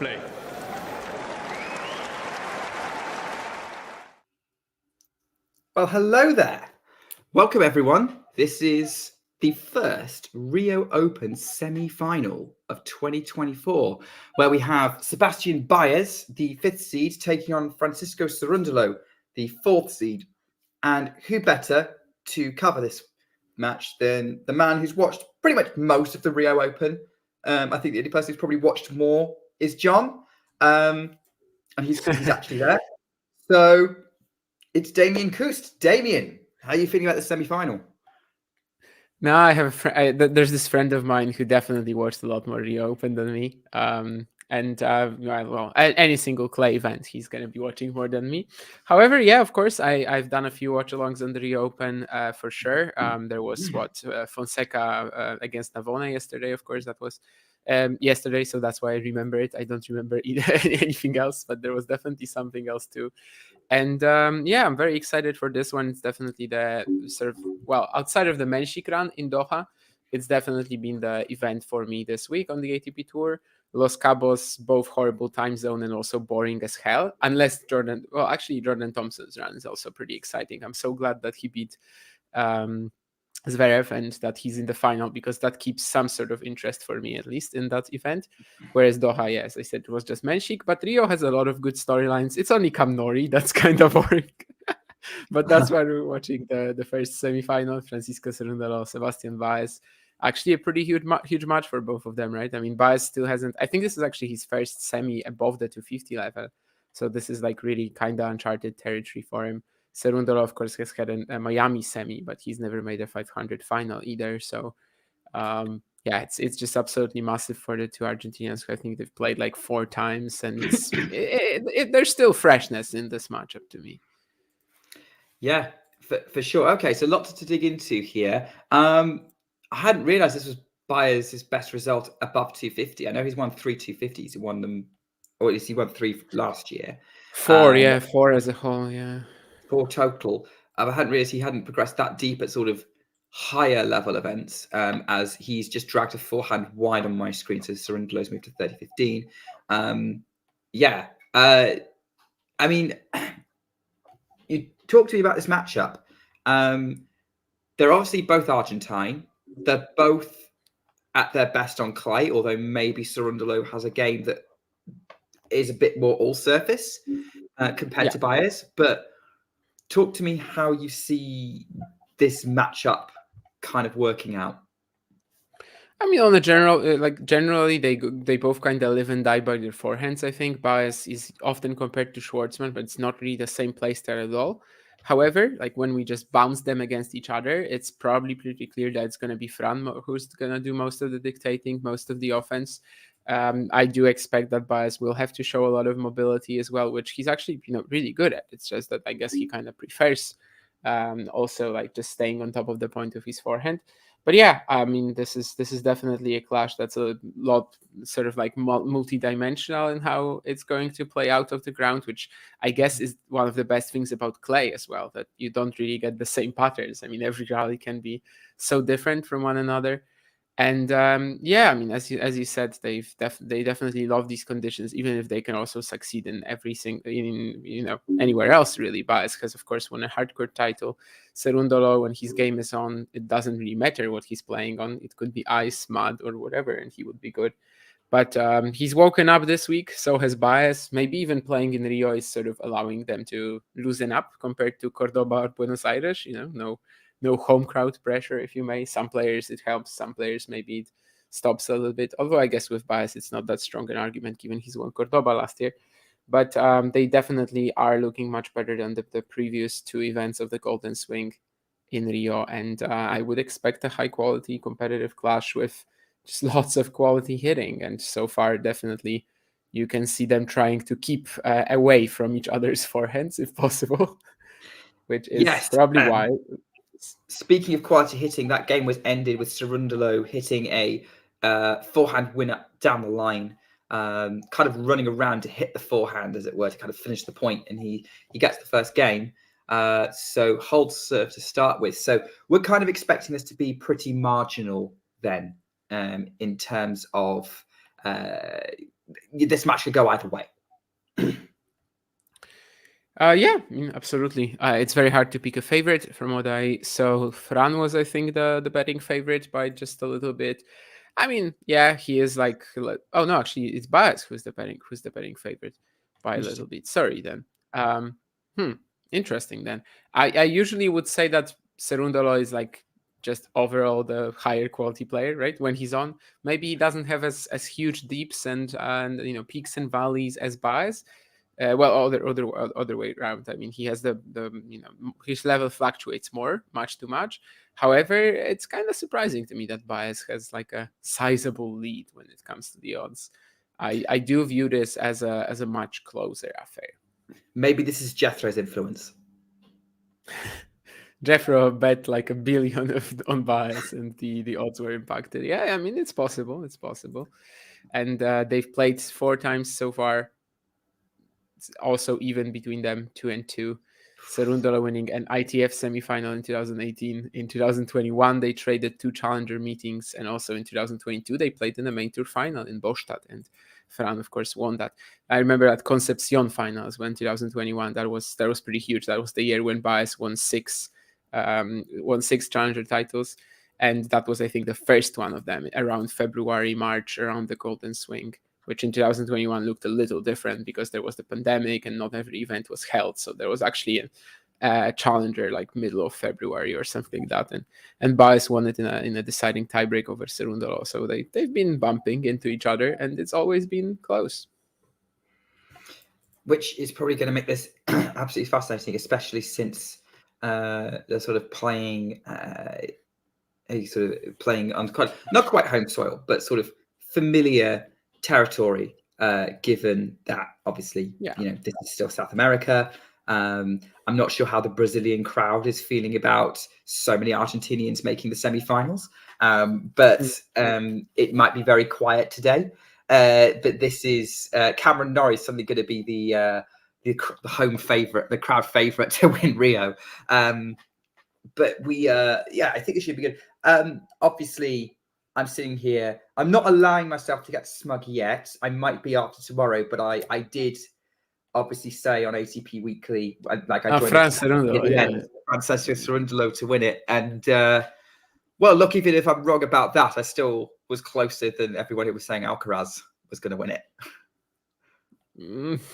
play. Well, hello there. Welcome, everyone. This is the first Rio Open semi-final of 2024, where we have Sebastian Baez, the 5th seed, taking on Francisco Cerundolo, the 4th seed. And who better to cover this match than the man who's watched pretty much most of the Rio Open? I think the only person who's probably watched more is John, and he's actually there. So it's Damien Kust. Damien, how are you feeling about the semi-final? No, I have there's this friend of mine who definitely watched a lot more Rio Open than me. Any single clay event, he's going to be watching more than me. However, yeah, of course, I've done a few watch-alongs on the Rio Open for sure. There was Fonseca against Navone yesterday, of course, that was yesterday, so that's why I remember it. I don't remember anything else, but there was definitely something else too. And I'm very excited for this one. It's definitely the outside of the Menchik run in Doha, it's definitely been the event for me this week on the ATP Tour. Los Cabos, both horrible time zone and also boring as hell. Unless Jordan Thompson's run is also pretty exciting. I'm so glad that he beat Zverev and that he's in the final, because that keeps some sort of interest for me, at least in that event. Whereas Doha, yeah, as I said, it was just Menchik, but Rio has a lot of good storylines. It's only Cam Nori that's kind of boring. But that's why we're watching the first semi-final, Francisco Cerundolo, Sebastian Baez. Actually a pretty huge match for both of them, right? I mean, Baez still hasn't, I think this is actually his first semi above the 250 level. So this is like really kind of uncharted territory for him. Cerundolo, of course, has had a Miami semi, but he's never made a 500 final either. So, it's just absolutely massive for the two Argentinians, who I think they've played like 4 times, and there's still freshness in this matchup to me. Yeah, for sure. Okay, so lots to dig into here. I hadn't realised this was Baez's best result above 250. I know he's won 3 250s. He won them, or at least he won 3 last year. 4 as a whole, yeah. 4 total. I hadn't realised he hadn't progressed that deep at sort of higher level events, as he's just dragged a forehand wide on my screen. So Cerundolo's moved to 30-15. I mean, you talked to me about this matchup. They're obviously both Argentine. They're both at their best on clay, although maybe Cerundolo has a game that is a bit more all surface compared to Baez. But talk to me how you see this matchup kind of working out. I mean, on the generally, they both kind of live and die by their forehands. I think Baez is often compared to Schwartzman, but it's not really the same play style at all. However, like when we just bounce them against each other, it's probably pretty clear that it's going to be Fran who's going to do most of the dictating, most of the offense. I do expect that Baez will have to show a lot of mobility as well, which he's actually really good at. It's just that I guess he kind of prefers also like just staying on top of the point of his forehand. But yeah, I mean, this is definitely a clash that's a lot sort of like multi-dimensional in how it's going to play out of the ground, which I guess is one of the best things about clay as well, that you don't really get the same patterns. I mean, every rally can be so different from one another. And I mean, as you said, they definitely love these conditions, even if they can also succeed in anywhere else really. Baez because of course won a hardcourt title. Cerundolo, when his game is on, it doesn't really matter what he's playing on. It could be ice, mud, or whatever, and he would be good. But he's woken up this week, so has Baez. Maybe even playing in Rio is sort of allowing them to loosen up compared to Cordoba or Buenos Aires. No home crowd pressure, if you may. Some players it helps, some players maybe it stops a little bit. Although I guess with Baez, it's not that strong an argument given he's won Cordoba last year. But they definitely are looking much better than the previous 2 events of the Golden Swing in Rio. And I would expect a high quality competitive clash with just lots of quality hitting. And so far, definitely, you can see them trying to keep away from each other's forehands if possible, which is probably why. Speaking of quality hitting, that game was ended with Cerundolo hitting a forehand winner down the line, kind of running around to hit the forehand, as it were, to kind of finish the point, and he gets the first game. So hold serve to start with. So we're kind of expecting this to be pretty marginal then, in terms of this match could go either way. Yeah, absolutely. It's very hard to pick a favorite. From what I saw, Fran was, I think, the betting favorite by just a little bit. I mean, yeah, he is oh no, actually, it's Baez who's the betting favorite by a little Interesting. bit. Sorry, then. Um, hmm, interesting. Then I usually would say that Cerundolo is like just overall the higher quality player, right? When he's on, maybe he doesn't have as huge deeps and peaks and valleys as Baez. Well, other way around. I mean, he has his level fluctuates more, much too much. However, it's kind of surprising to me that Baez has like a sizable lead when it comes to the odds. I do view this as a much closer affair. Maybe this is Jethro's influence. Jeffro bet like $1 billion on Baez, and the odds were impacted. Yeah, I mean it's possible. It's possible, and they've played 4 times so far. It's also even between them, 2-2. Cerundolo winning an ITF semifinal in 2018. In 2021, they traded 2 challenger meetings, and also in 2022, they played in the main tour final in Bostadt, and Fran, of course, won that. I remember that Concepcion finals when 2021. That was pretty huge. That was the year when Baez won 6 challenger titles, and that was, I think, the first one of them around February, March, around the Golden Swing, which in 2021 looked a little different because there was the pandemic and not every event was held. So there was actually a challenger like middle of February or something like that, and Baez won it in a deciding tiebreak over Cerundolo. So they've been bumping into each other, and it's always been close. Which is probably going to make this absolutely fascinating, especially since they're sort of playing on not quite home soil, but sort of familiar territory. Given that, obviously, Yeah. this is still South America. I'm not sure how the Brazilian crowd is feeling about so many Argentinians making the semifinals, but it might be very quiet today. But this is Cameron Norrie suddenly going to be the home favorite, the crowd favorite to win Rio. But I think it should be good. Obviously, I'm sitting here. I'm not allowing myself to get smug yet. I might be after tomorrow, but I did obviously say on ATP Weekly, like I joined Cerundolo, at the end, Francesco Cerundolo to win it. And well, look, even if I'm wrong about that, I still was closer than everyone who was saying Alcaraz was going to win it.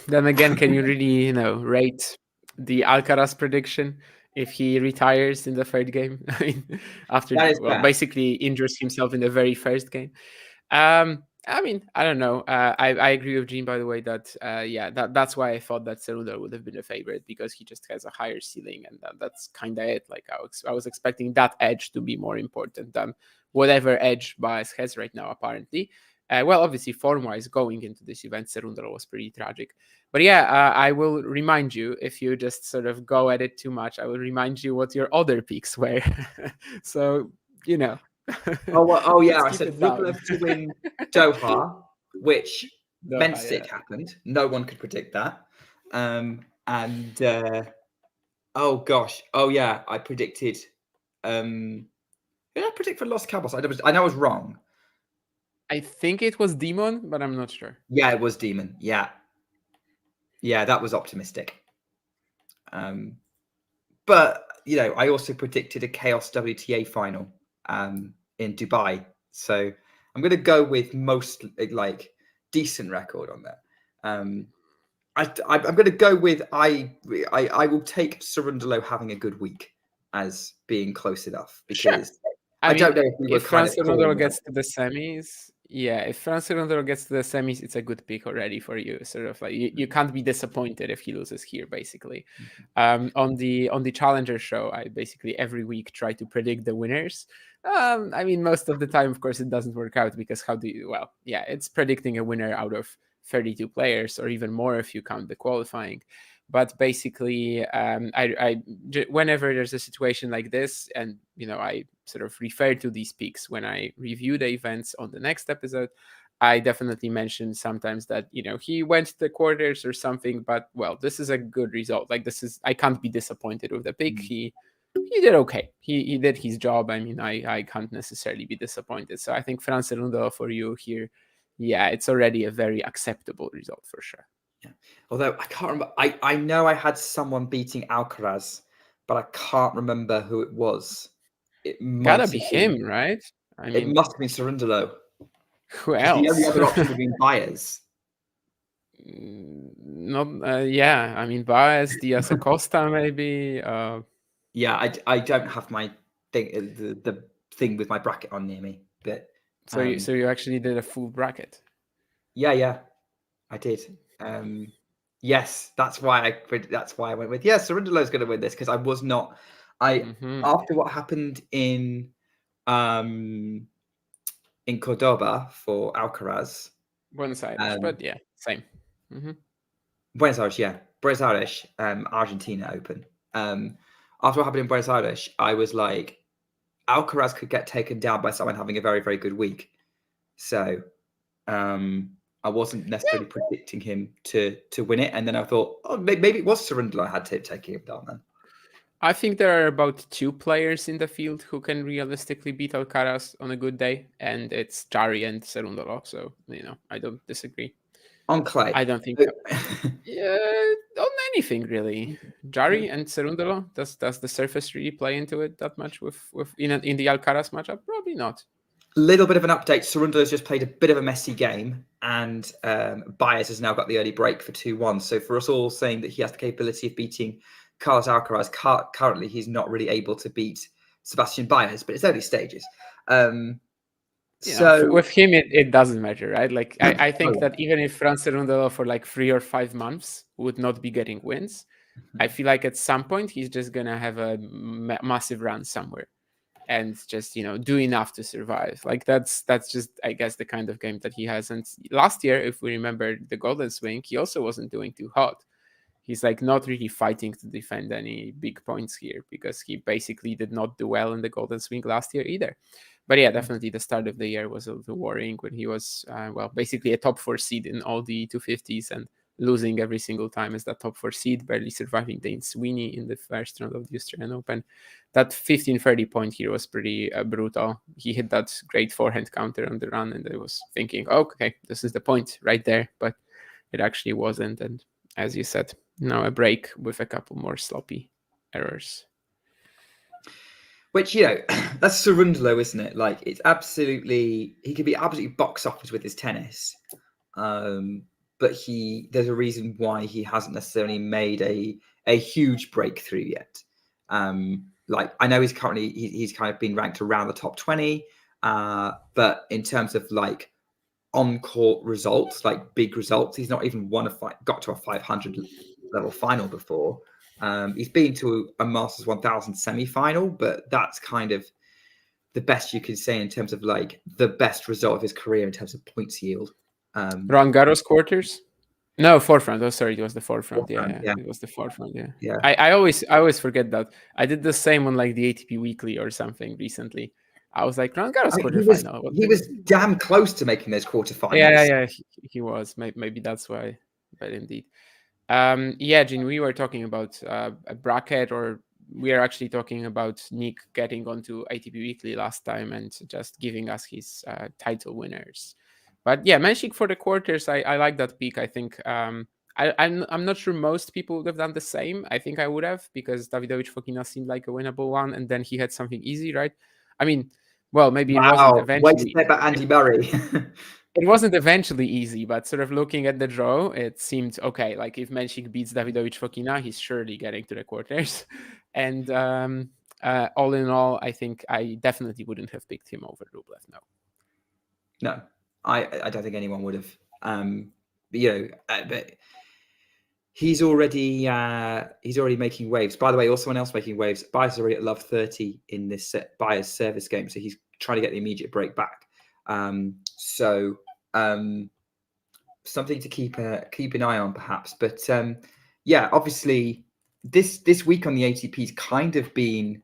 Then again, can you really, rate the Alcaraz prediction if he retires in the third game? I mean, after basically injures himself in the very first game. I mean, I don't know. I agree with Gene, by the way, that that's why I thought that Cerundolo would have been a favorite, because he just has a higher ceiling, and that's kind of it. Like I was expecting that edge to be more important than whatever edge Baez has right now, apparently. Well, obviously, form-wise, going into this event, Cerundolo was pretty tragic. But yeah, I will remind you, if you just sort of go at it too much, I will remind you what your other picks were. So, Oh yeah, I said Rublev to win Doha, which meant it happened. No one could predict that. Oh gosh, oh yeah, I predicted. Who did I predict for Los Cabos? I know I was wrong. I think it was Demon, but I'm not sure. Yeah, it was Demon. Yeah, that was optimistic. But I also predicted a Chaos WTA final in Dubai, so I'm going to go with most like decent record on that. I'm going to go with I will take Cerundolo having a good week as being close enough, because sure. I don't know if we were kind of Cerundolo gets to the semis. Yeah, if Cerundolo gets to the semis, it's a good pick already for you. Sort of like you can't be disappointed if he loses here, basically. On the Challenger show, I basically every week try to predict the winners. I mean, most of the time, of course, it doesn't work out, because it's predicting a winner out of 32 players, or even more if you count the qualifying. But basically, whenever there's a situation like this, and I sort of refer to these picks when I review the events on the next episode, I definitely mention sometimes that he went to the quarters or something, but well, this is a good result. Like I can't be disappointed with the pick. He did okay. He did his job. I mean, I can't necessarily be disappointed. So I think Fran Cerundolo for you here yeah, it's already a very acceptable result for sure. Yeah. Although I can't remember, I know I had someone beating Alcaraz, but I can't remember who it was. It Gotta might be have been. him, right? I It mean, must have been Cerundolo who because the only else? other option would have been Baez. Not, yeah. I mean, Baez, Diaz Acosta, maybe. Yeah, I don't have my thing, the thing with my bracket on near me, but So you actually did a full bracket. yeah, I did. Yes, that's why I went with Cerundolo's going to win this because I was not. After what happened um in Cordoba for Alcaraz, Buenos Aires, but yeah, same. Buenos Aires, Buenos Aires, Argentina Open. After what happened in Buenos Aires, I was like, Alcaraz could get taken down by someone having a very, very good week. So I wasn't necessarily predicting him to win it. And then I thought, oh, maybe it was Cerundolo I had to taking him down then. I think there are about 2 players in the field who can realistically beat Alcaraz on a good day, and it's Jari and Cerundolo. So, I don't disagree. On clay. I don't think yeah, on anything really. Jari and Cerundolo, does the surface really play into it that much with in the Alcaraz matchup? Probably not. Little bit of an update. Cerundolo's just played a bit of a messy game, and Baez has now got the early break for 2-1. So for us all saying that he has the capability of beating Carlos Alcaraz, currently he's not really able to beat Sebastian Baez, but it's early stages. With him, it doesn't matter, right? Like I think Oh, that even if Fran Cerundolo for like 3 or 5 months would not be getting wins, I feel like at some point he's just gonna have a massive run somewhere, and just do enough to survive. Like that's just, I guess, the kind of game that he has. And last year, if we remember the Golden Swing, he also wasn't doing too hot. He's like not really fighting to defend any big points here because he basically did not do well in the Golden Swing last year either. But yeah, definitely the start of the year was a little worrying when he was, basically a top 4 seed in all the 250s and losing every single time as that top 4 seed, barely surviving the Sweeney in the first round of the Australian Open. That 15-30 point here was pretty brutal. He hit that great forehand counter on the run, and I was thinking, okay, this is the point right there, but it actually wasn't. And as you said, now a break with a couple more sloppy errors. Which, that's Cerundolo, isn't it? Like, it's absolutely, he could be absolutely box office with his tennis. But there's a reason why he hasn't necessarily made a huge breakthrough yet. Like, I know he's currently, he's kind of been ranked around the top 20. But in terms of like on-court results, like big results, he's not even got to a 500 level final before. He's been to a Masters 1000 semi-final, but that's kind of the best you could say in terms of like the best result of his career in terms of points yield. Roland Garros quarters? No, fourth round. Oh, sorry, it was the fourth round. Yeah, it was the fourth round. Yeah. I always forget that. I did the same on like the ATP Weekly or something recently. I was like, Roland Garros quarterfinal. He was damn close to making those quarterfinals. Yeah, he was. Maybe that's why. But indeed. Yeah, Gene, we were talking about a bracket, or we are actually talking about Nick getting onto ATP Weekly last time and just giving us his title winners. But yeah, Menchik for the quarters, I like that pick. I think I'm not sure most people would have done the same. I think I would have, because Davidovich Fokina seemed like a winnable one, and then he had something easy, right? I mean, well, maybe it wasn't eventually. Way to say about Andy Murray. It wasn't eventually easly, but sort of looking at the draw, it seemed okay. Like if Menchik beats Davidovich Fokina, he's surely getting to the quarters. And all in all, I think I definitely wouldn't have picked him over Rublev. No, I don't think anyone would have. But he's already making waves. By the way, also someone else making waves. Baez is already at love 30 in this Baez service game, so he's trying to get the immediate break back. Something to keep an eye on, perhaps. But yeah, obviously this week on the ATP's kind of been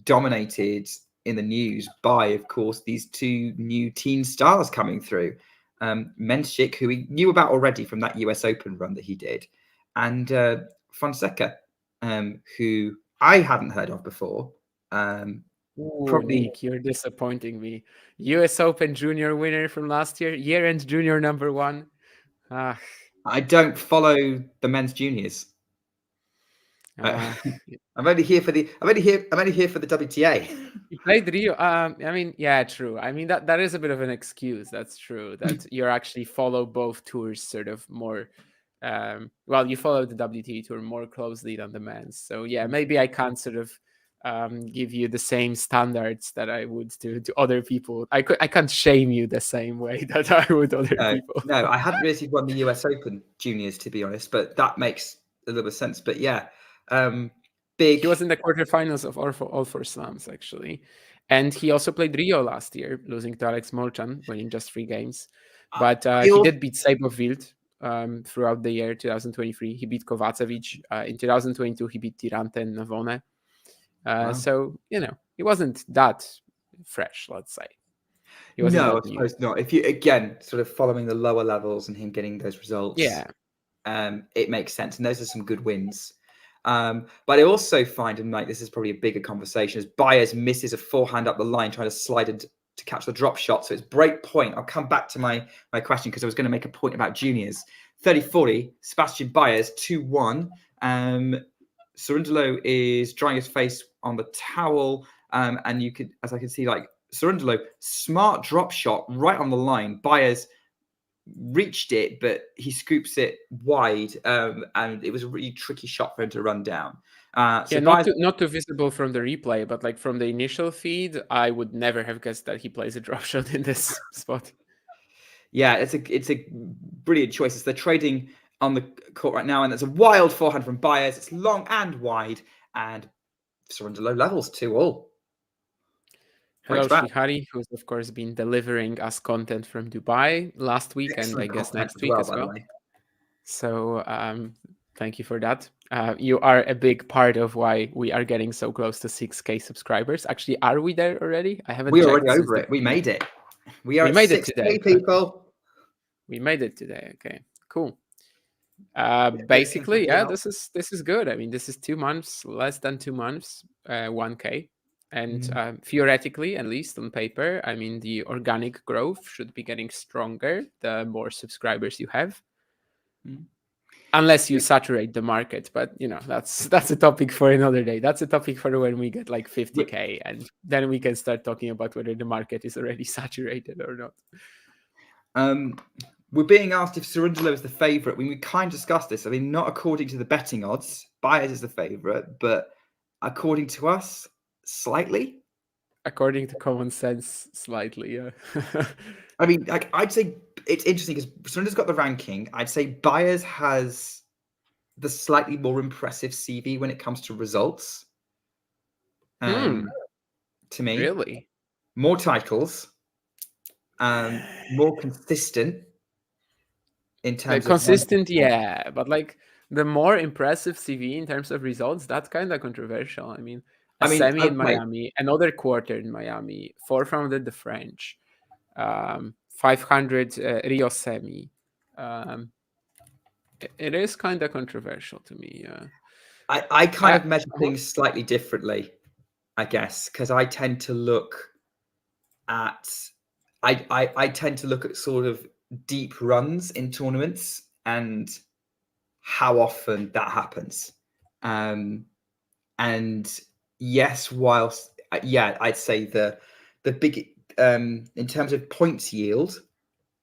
dominated in the news by, of course, these 2 new teen stars coming through. Menchik, who we knew about already from that US Open run that he did, and Fonseca, who I hadn't heard of before. Ooh, Probably, Nick, you're disappointing me. US Open junior winner from last year-end junior number one. Ah, I don't follow the men's juniors. ah. I'm only here for the. I'm only here for the WTA. You played Rio. I mean, yeah, true. I mean that is a bit of an excuse. That's true. That you actually follow both tours sort of more. Well, you follow the WTA tour more closely than the men's. So yeah, maybe I can't sort of give you the same standards that I would to other people. I can't shame you the same way that I would other No, people. no, I hadn't really won the US Open juniors, to be honest, but that makes a little bit of sense. But yeah, He was big. in the quarterfinals of all four slams, actually. And he also played Rio last year, losing to Alex Molchan, winning just 3 games. But I he also, did beat Sabov throughout the year 2023. He beat Kovacevic. In 2022, he beat Tirante and Navone. wow. So, he wasn't that fresh, let's say. He wasn't No, I that new. suppose not. If you again sort of following the lower levels and him getting those results, Yeah. it makes sense, and those are some good wins. But I also find, and like this is probably a bigger conversation, as Baez misses a forehand up the line trying to slide it to catch the drop shot. So it's break point. I'll come back to my question because I was going to make a point about juniors. 30-40, Sebastian Baez 2-1. Cerundolo is drying his face on the towel, and you could, as I can see, like Cerundolo, smart drop shot right on the line. Baez reached it, but he scoops it wide, and it was a really tricky shot for him to run down. So Yeah, Baez, not too visible from the replay, but like from the initial feed, I would never have guessed that he plays a drop shot in this spot. yeah, it's a brilliant choice. They're trading on the court right now, and there's a wild forehand from Baez. It's long and wide, and Cerundolo levels 2-all. Great Hello, track. Shrihari, who's of course been delivering us content from Dubai last week and I Excellent guess content next as week well, as by the well. way. So thank you for that. You are a big part of why we are getting so close to 6K subscribers. Actually, are we there already? I haven't We're already checked since over the it. We beginning. made it. We are We at made it today. 6K people. We made it today. Okay, cool. Yeah, 13 Basically, people yeah, now. this is good. I mean, this is 2 months, less than 2 months, 1K. And theoretically, at least on paper, I mean, the organic growth should be getting stronger the more subscribers you have, Mm. unless you saturate the market. But that's a topic for another day. That's a topic for when we get like 50K, and then we can start talking about whether the market is already saturated or not. We're being asked if Cerundolo is the favourite. We kind of discussed this. I mean, not according to the betting odds. Baez is the favourite, but according to us, slightly. According to common sense, slightly, yeah. I mean, like I'd say it's interesting because Cerundolo's got the ranking. I'd say Baez has the slightly more impressive CV when it comes to results. Hmm, To me, really? more titles, more consistent in Like terms of when. consistent, yeah, but like the more impressive CV in terms of results, that's kind of controversial. I mean, a I mean, semi in okay, Miami, another quarter in Miami, fourth round at the French, 500 Rio semi. Um, it is kind of controversial to me. I kind Uh, of measure things slightly differently, I guess, because I tend to look at I tend to look at sort of deep runs in tournaments and how often that happens. And yes, whilst yeah, I'd say the big in terms of points yield,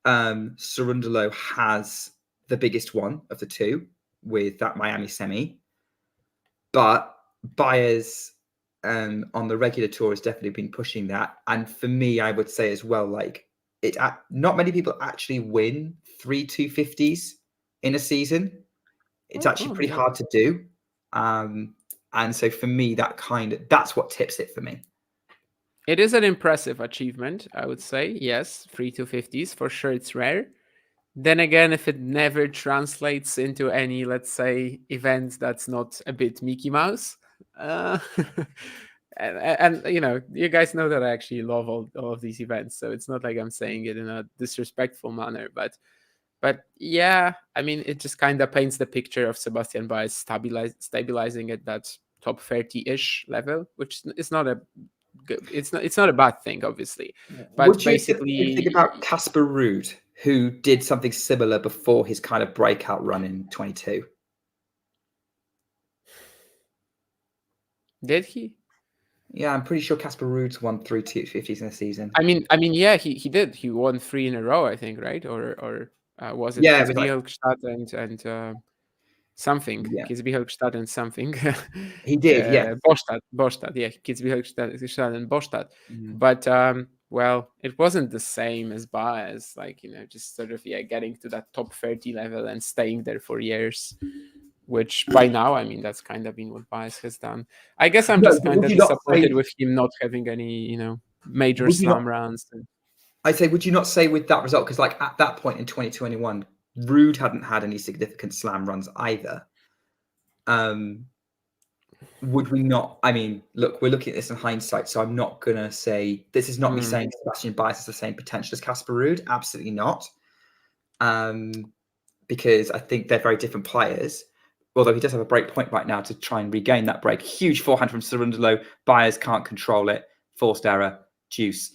Cerundolo has the biggest one of the two with that Miami semi, but Baez on the regular tour has definitely been pushing that. And for me, I would say as well, like not many people actually win 3 250s in a season. It's actually pretty yeah. hard to do. And so for me, that's what tips it for me. It is an impressive achievement, I would say. Yes, 3 250s for sure. It's rare. Then again, if it never translates into any, let's say, event that's not a bit Mickey Mouse, uh, and you guys know that I actually love all of these events, so it's not like I'm saying it in a disrespectful manner, but yeah, I mean, it just kind of paints the picture of Sebastian Baez stabilizing at that top 30-ish level, which is not a it's not a bad thing, obviously, but Would you say the same thing about basically, Casper Ruud, who did something similar before his kind of breakout run in 22? did he? Yeah, I'm pretty sure Casper Ruud's won 3 250s in a season. Yeah, he did. He won 3 in a row, I think, right? Or was it Yeah, it was like, Kitzbühel and something? yeah, Kitzbühel and something. he did, yes. Bostadt, yeah, Kitzbühel and Bostadt. Mm. But well, it wasn't the same as Baez, like, just sort of, yeah, getting to that top 30 level and staying there for years, which by now, I mean, that's kind of been what Baez has done. I guess I'm No, just but kind would of you not disappointed say, with him not having any, major would you not, slam rounds. I say, would you not say with that result, because like at that point in 2021, Ruud hadn't had any significant slam runs either. Um, would we not? I mean, look, we're looking at this in hindsight, so I'm not gonna say this is not me Hmm. saying Sebastian Baez has the same potential as Casper Ruud. Absolutely not. Because I think they're very different players. Although he does have a break point right now to try and regain that break. Huge forehand from Cerundolo. Baez can't control it. Forced error. Juice.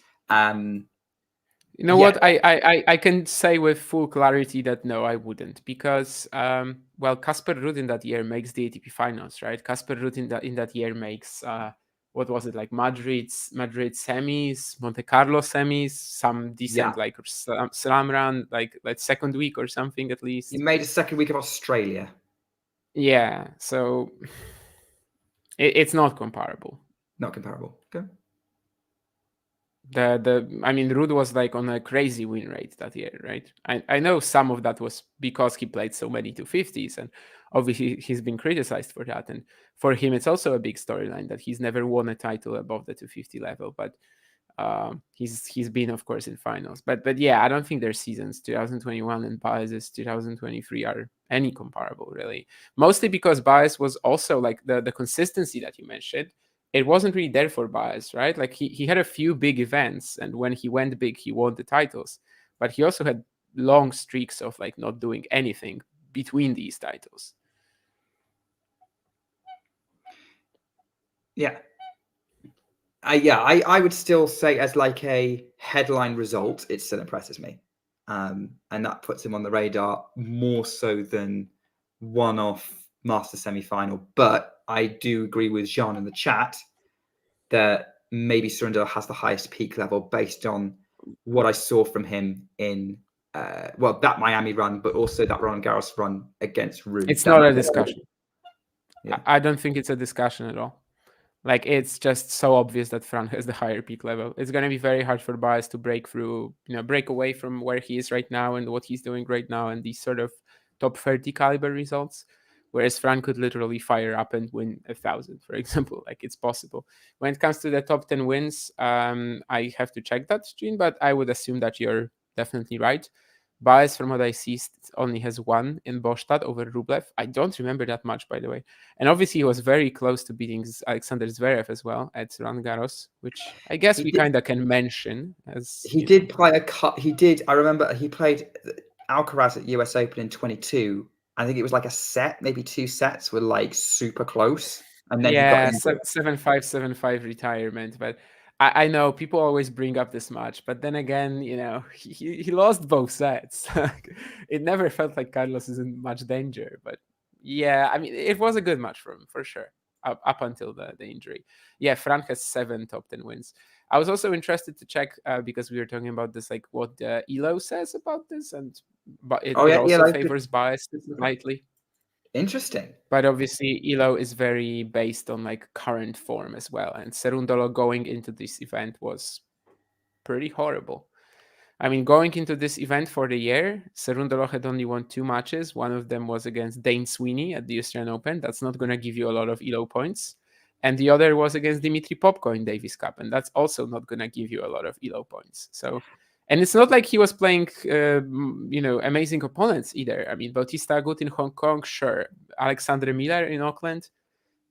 You know Yeah, what? I can say with full clarity that no, I wouldn't, because well, Casper Ruud in that year makes the ATP finals, right? Casper Ruud in that year makes what was it, like Madrid semis, Monte Carlo semis, some yeah. decent like slam run, like second week or something at He least. made a second week of Australia. Yeah, so it's not comparable. Not comparable. Okay. I mean, Ruud was like on a crazy win rate that year, right? I know some of that was because he played so many 250s, and obviously he's been criticized for that. And for him, it's also a big storyline that he's never won a title above the 250 level. But he's been, of course, in finals. But yeah, I don't think their seasons 2021 and Baez's 2023 are any comparable, really. Mostly because Baez was also like the consistency that you mentioned. It wasn't really there for Baez, right? Like he had a few big events, and when he went big, he won the titles. But he also had long streaks of like not doing anything between these titles. Yeah. I would still say as like a headline result, it still impresses me. And that puts him on the radar more so than one-off master semi-final. But I do agree with Jean in the chat that maybe Cerundolo has the highest peak level based on what I saw from him in that Miami run, but also that Roland Garros run against Ruud. It's not a discussion. Yeah. I don't think it's a discussion at all. Like, it's just so obvious that Fran has the higher peak level. It's going to be very hard for Baez to break through, break away from where he is right now and what he's doing right now and these sort of top 30 caliber results. Whereas Fran could literally fire up and win 1,000, for example. Like, it's possible. When it comes to the top 10 wins, I have to check that, Gene, but I would assume that you're definitely right. Baez, from what I see, only has one in Bostad over Rublev. I don't remember that much, by the way. And obviously, he was very close to beating Alexander Zverev as well at Roland Garros, which I guess He we did, kind of can mention as, he did play a cut. He did. I remember he played Alcaraz at US Open in 22. I think it was like a set, maybe 2 sets were like super close. And then he got yeah, injured. 7-5, 7-5 retirement. But I know people always bring up this match, but then again, he lost both sets. It never felt like Carlos is in much danger. But yeah, I mean, it was a good match for him, for sure, up until the injury. Yeah, Fran has 7 top 10 wins. I was also interested to check because we were talking about this, like what Elo says about this, but Oh it yeah, also that's favors Bias slightly. interesting. But obviously, Elo is very based on like current form as well. And Cerundolo going into this event was pretty horrible. I mean, going into this event for the year, Cerundolo had only won 2 matches. One of them was against Dane Sweeney at the Australian Open. That's not going to give you a lot of Elo points. And the other was against Dimitri Popko in Davis Cup. And that's also not going to give you a lot of Elo points. So, and it's not like he was playing, amazing opponents either. I mean, Bautista Agut in Hong Kong, sure. Alexandre Miller in Auckland.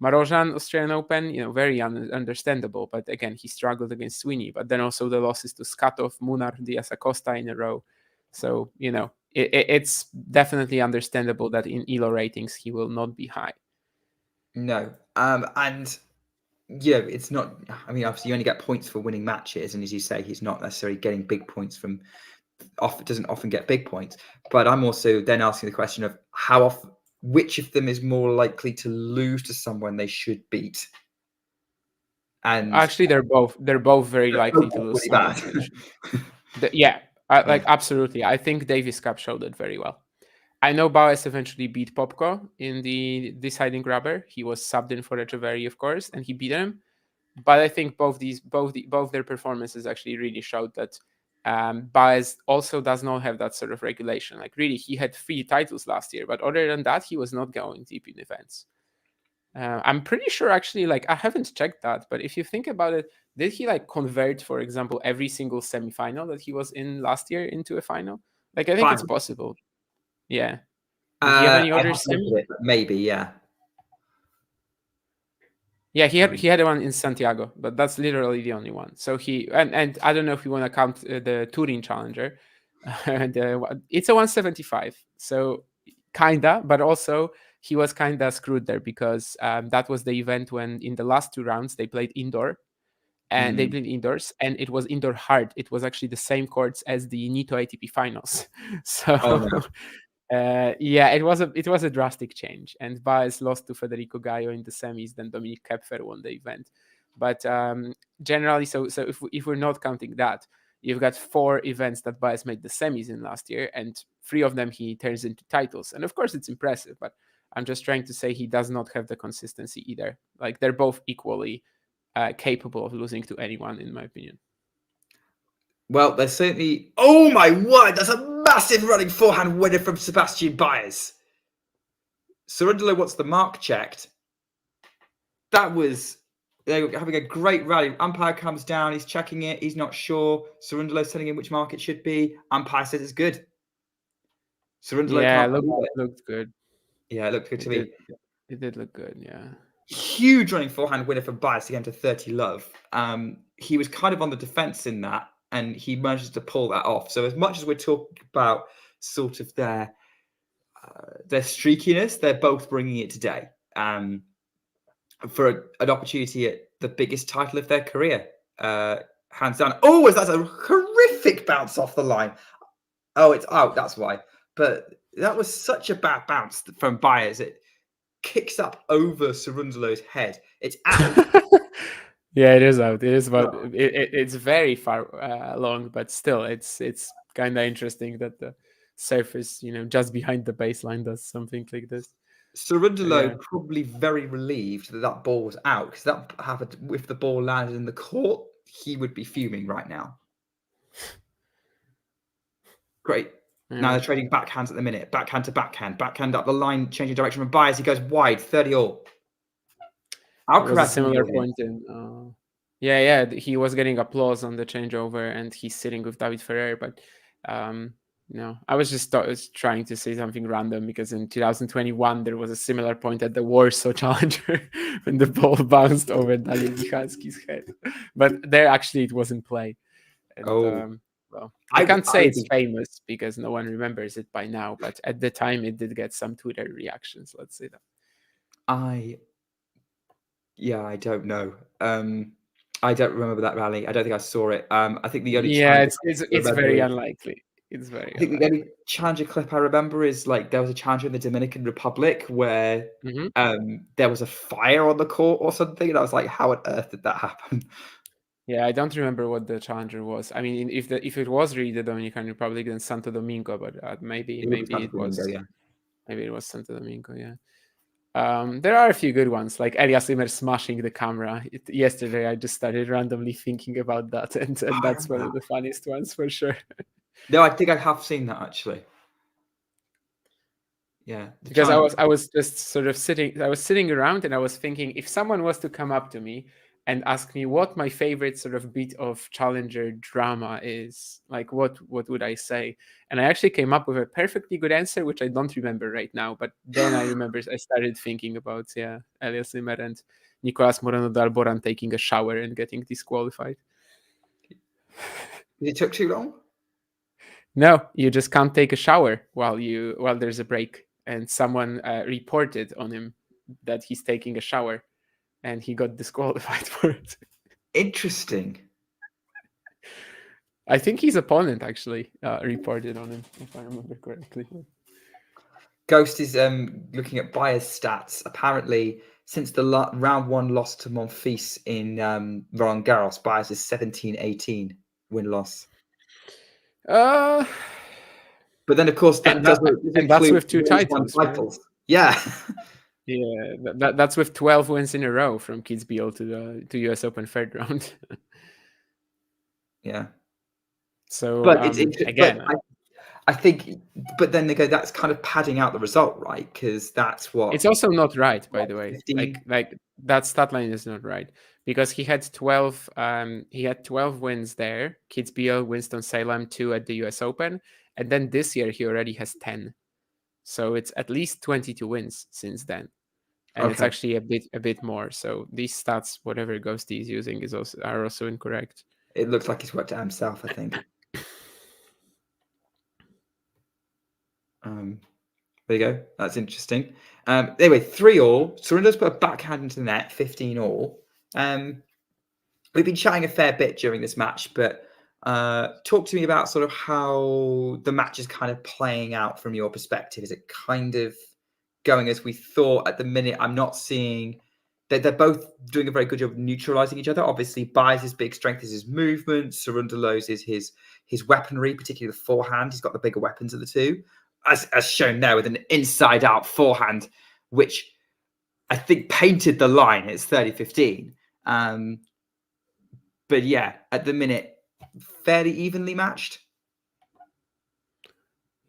Marozsan, Australian Open, very understandable. But again, he struggled against Sweeney. But then also the losses to Skatov, Munar, Diaz Acosta in a row. So, it's definitely understandable that in ELO ratings, he will not be high. No. And yeah, it's not. I mean, obviously, you only get points for winning matches, and as you say, he's not necessarily getting big points from. Doesn't often get big points, but I'm also then asking the question of how often, which of them is more likely to lose to someone they should beat, and Actually, they're both very they're likely both to lose really someone. bad. Yeah, Yeah, like absolutely. I think Davis Cup showed it very well. I know Baez eventually beat Popko in the deciding grabber. He was subbed in for Echeverry, of course, and he beat him. But I think both their performances actually really showed that Baez also does not have that sort of regulation. Like really, he had 3 titles last year, but other than that, he was not going deep in events. I'm pretty sure actually, like I haven't checked that, but if you think about it, did he like convert, for example, every single semifinal that he was in last year into a final? Like I think it's fine. possible. Yeah. Did he have any I'd other have to look semi? at it, but maybe, yeah. Yeah, he had Um, he had one in Santiago, but that's literally the only one. So he and I don't know if you want to count the Turin Challenger. It's a 175, so kinda, but also he was kinda screwed there because that was the event when in the last 2 rounds they played indoor and they mm, played indoors and it was indoor hard. It was actually the same courts as the Nito ATP finals. So oh no. yeah, it was a drastic change, and Baez lost to Federico Gallo in the semis. Then Dominic Kepfer won the event, but generally, so if we're not counting that, you've got 4 events that Baez made the semis in last year, and 3 of them he turns into titles, and of course it's impressive. But I'm just trying to say he does not have the consistency either. Like they're both equally capable of losing to anyone, in my opinion. Well, there's certainly. Oh my word! That's a massive running forehand winner from Sebastian Baez. Cerundolo wants the mark checked. That was they're having a great rally. Umpire comes down, he's checking it, he's not sure. Cerundolo's telling him which mark it should be. Umpire says it's good. Cerundolo Yeah, can't believe it. looked good. Yeah, it looked good to It me. did. It did look good. Yeah. Huge running forehand winner for Baez to get into 30 love. He was kind of on the defense in that, and he managed to pull that off. So as much as we're talking about sort of their streakiness, they're both bringing it today. For an opportunity at the biggest title of their career. Hands down. Oh, that's a horrific bounce off the line. Oh, it's out. That's why. But that was such a bad bounce from Baez. It kicks up over Cerundolo's head. It's out. Yeah, it is out. It is about. Oh, It's very far along, but still, it's kind of interesting that the surface, just behind the baseline, does something like this. Yeah. Cerundolo probably very relieved that that ball was out because that happened. If the ball landed in the court, he would be fuming right now. Great. Now Yeah. they're trading backhands at the minute. Backhand to backhand up the line, changing direction from Baez. He goes wide, 30 all. There was a Alcaraz in the similar audience. point in. Yeah. He was getting applause on the changeover, and he's sitting with David Ferrer. But I was just was trying to say something random because in 2021 there was a similar point at the Warsaw Challenger when the ball bounced over Daniel Michalski's head. But there, actually, it was in play, and Oh, well, I would can't say I it's be famous because no one remembers it by now. But at the time, it did get some Twitter reactions. Let's say that. I yeah, I don't know. I don't remember that rally. I don't think I saw it. I think the only Yeah, challenger I it's remember very is unlikely. It's very I think the only unlikely. challenger clip I remember is like there was a challenger in the Dominican Republic where Hmm. there was a fire on the court or something, and I was like, how on earth did that happen? Yeah, I don't remember what the challenger was. I mean, if it was really the Dominican Republic, then Santo Domingo, but maybe It would be maybe Santo it Domingo, was yeah. Santo Domingo. Yeah. There are a few good ones, like Elias Ymer smashing the camera. Yesterday, I just started randomly thinking about that, and I that's remember one of that. the funniest ones for sure. No, I think I have seen that actually. Yeah, the Because I challenger. was I was just sort of sitting around and I was thinking, if someone was to come up to me and ask me what my favorite sort of bit of challenger drama is, like what would I say? And I actually came up with a perfectly good answer, which I don't remember right now. But then I started thinking about, yeah, Elias Zimmer and Nicolas Moreno de Alboran taking a shower and getting disqualified. It took too long. No, you just can't take a shower while there's a break, and someone reported on him that he's taking a shower, and he got disqualified for it. Interesting. I think his opponent actually reported on him, if I remember correctly. Ghost is looking at Baez stats. Apparently, since the round one loss to Monfils in Roland Garros, Baez is 17-18 win-loss. Uh, But then, of course, that doesn't that's include with 2 wins, won titles, right? titles. Yeah. Yeah, that's with 12 wins in a row from Kitzbühel to US Open third round. Yeah. So But it's interesting. again, But I think, but then they go, that's kind of padding out the result, right? Because that's what it's also not right, by the way. 15. Like that stat line is not right, because he had 12 wins there. Kitzbühel, Winston-Salem, 2 at the US Open, and then this year he already has 10. So it's at least 22 wins since then. And it's Okay. actually a bit more. So these stats, whatever Ghosty is using, are also incorrect. It looks like he's worked it out himself, I think. There you go. That's interesting. Anyway, 3-all. Cerundolo's put a backhand into the net, 15-all. We've been chatting a fair bit during this match, but talk to me about sort of how the match is kind of playing out from your perspective. Is it kind of going as we thought at the minute? I'm not seeing that they're both doing a very good job of neutralizing each other. Obviously, Baez's big strength is his movement. Cerundolo's is his weaponry, particularly the forehand. He's got the bigger weapons of the two, as shown there with an inside-out forehand, which I think painted the line. It's 30-15. But yeah, at the minute, fairly evenly matched.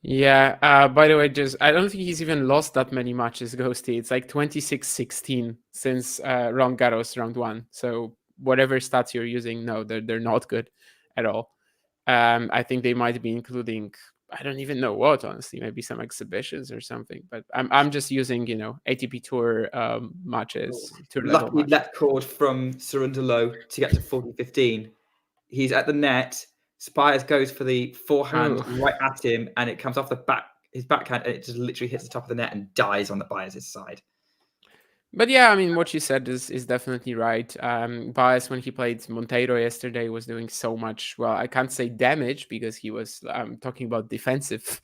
Yeah. By the way, I don't think he's even lost that many matches, Ghosty. It's like 26-16 since Roland Garros round 1. So whatever stats you're using, no, they're not good at all. I think they might be including, I don't even know what, honestly, maybe some exhibitions or something. But I'm just using, ATP Tour matches, tour level Lucky matches. left chord from Cerundolo to get to 40-15. He's at the net. Spires goes for the forehand right at him, and it comes off his backhand, and it just literally hits the top of the net and dies on the Baez's side. But yeah, I mean, what you said is definitely right. Baez, when he played Monteiro yesterday, was doing so much. Well, I can't say damage because he was talking about defensive,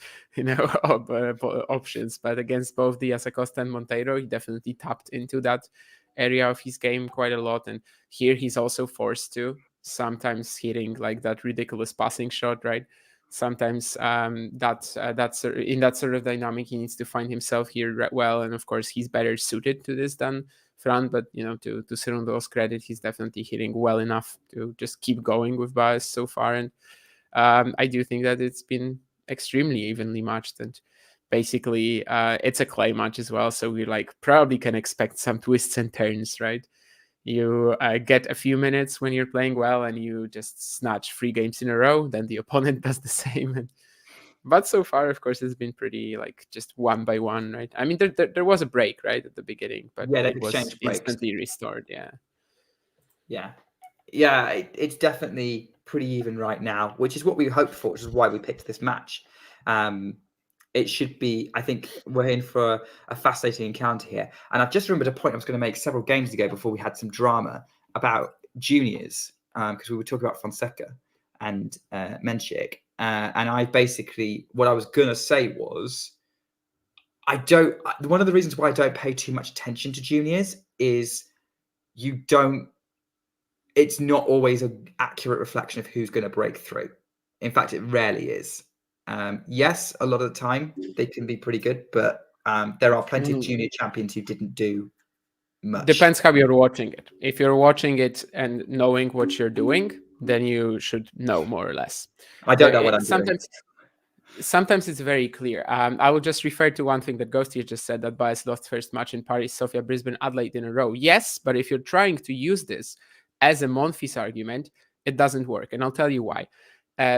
options. But against both Diaz Acosta and Monteiro, he definitely tapped into that area of his game quite a lot. And here he's also forced to sometimes hitting like that ridiculous passing shot, right? Sometimes that's in that sort of dynamic he needs to find himself here well, and of course he's better suited to this than Fran, but to Cerundolo's credit, he's definitely hitting well enough to just keep going with Baez so far. And I do think that it's been extremely evenly matched, and basically it's a clay match as well, so we probably can expect some twists and turns, right? You get a few minutes when you're playing well and you just snatch 3 games in a row, then the opponent does the same. But so far, of course, it's been pretty just one by one, right? I mean, there was a break right at the beginning, but Yeah, they've it was exchanged breaks. instantly restored. Yeah, it's definitely pretty even right now, which is what we hoped for, which is why we picked this match. It should be, I think we're in for a fascinating encounter here. And I've just remembered a point I was going to make several games ago before we had some drama about juniors, because we were talking about Fonseca and Menchik. And I basically, what I was going to say was, one of the reasons why I don't pay too much attention to juniors is it's not always an accurate reflection of who's going to break through. In fact, it rarely is. Yes, a lot of the time they can be pretty good, but there are plenty of junior champions who didn't do much. Depends how you're watching it. If you're watching it and knowing what you're doing, then you should know more or less. I don't know what I'm doing. Sometimes it's very clear. I will just refer to one thing that Ghosty just said, that Baez lost first match in Paris, Sofia, Brisbane, Adelaide in a row. Yes, but if you're trying to use this as a Monfils argument, it doesn't work. And I'll tell you why.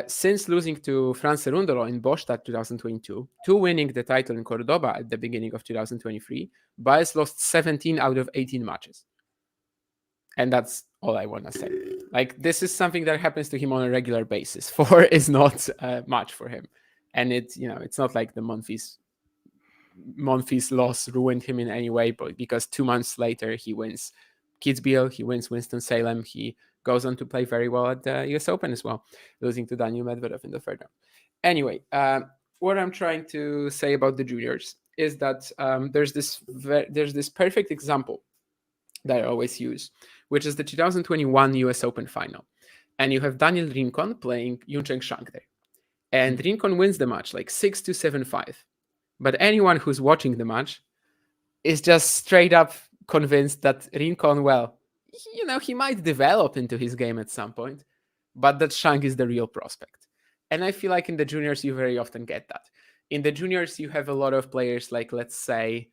Since losing to Fran Cerundolo in Bostad 2022, to winning the title in Cordoba at the beginning of 2023, Baez lost 17 out of 18 matches. And that's all I want to say. This is something that happens to him on a regular basis. 4 is not much for him. And it's not like the Monfils loss ruined him in any way, but because 2 months later he wins Kitzbühel, he wins Winston-Salem, he goes on to play very well at the US Open as well, losing to Daniil Medvedev in the third round. Anyway, what I'm trying to say about the juniors is that there's this perfect example that I always use, which is the 2021 US Open final. And you have Daniel Rincon playing Yuncheng Shang there. And Rincon wins the match like 6-2, 7-5. But anyone who's watching the match is just straight up convinced that Rincon, well, he might develop into his game at some point, but that Shang is the real prospect. And I feel like in the juniors, you very often get that. In the juniors, you have a lot of players like, let's say,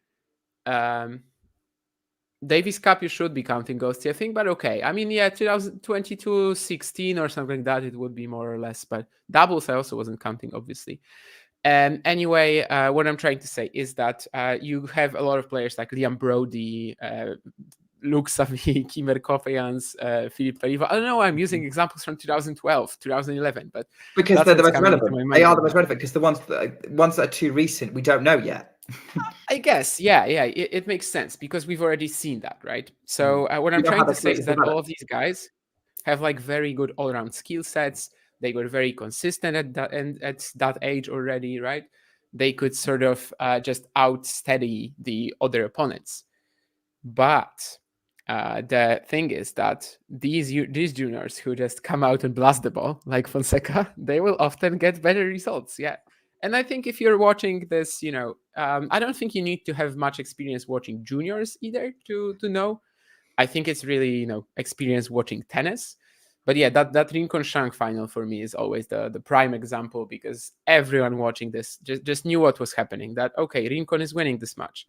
Davis Cup, you should be counting Ghosty, I think, but okay. I mean, yeah, 2022, 16 or something like that, it would be more or less. But doubles, I also wasn't counting, obviously. Anyway, what I'm trying to say is that you have a lot of players like Liam Brody, Luke Savy, Kimmer Kopejans, Philippe Taliva. I don't know, I'm using examples from 2012, 2011, but because they're the most relevant. They are the most relevant because the ones that are too recent, we don't know yet. I guess, yeah, it makes sense because we've already seen that, right? So what I'm trying to say is that all of these guys have like very good all-around skill sets. They were very consistent at that age already, right? They could sort of just outsteady the other opponents. But the thing is that these juniors who just come out and blast the ball like Fonseca, they will often get better results. Yeah. And I think if you're watching this, I don't think you need to have much experience watching juniors either to know. I think it's really, experience watching tennis. But yeah, that Rincon Shang final for me is always the prime example because everyone watching this just knew what was happening. That, okay, Rincon is winning this match.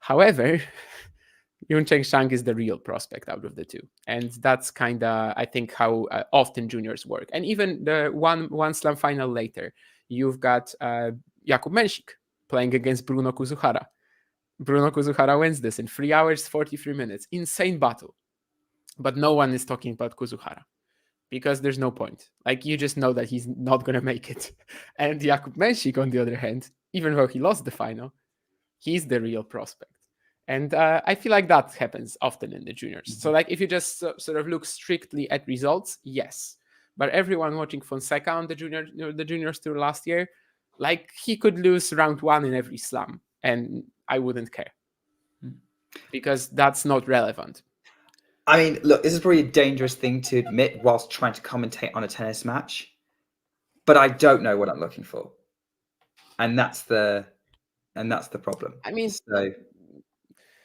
However, Yuncheng Shang is the real prospect out of the two. And that's kind of, I think, how often juniors work. And even the one slam final later, you've got Jakub Mensik playing against Bruno Kuzuhara. Bruno Kuzuhara wins this in 3 hours, 43 minutes. Insane battle. But no one is talking about Kuzuhara because there's no point. Like, you just know that he's not going to make it. And Jakub Mensik, on the other hand, even though he lost the final, he's the real prospect. And I feel like that happens often in the juniors. So, like, if you just sort of look strictly at results, yes. But everyone watching Fonseca on the juniors tour last year, like, he could lose round 1 in every slam, and I wouldn't care because that's not relevant. I mean, look, this is probably a dangerous thing to admit whilst trying to commentate on a tennis match, but I don't know what I'm looking for, and that's the problem. I mean, so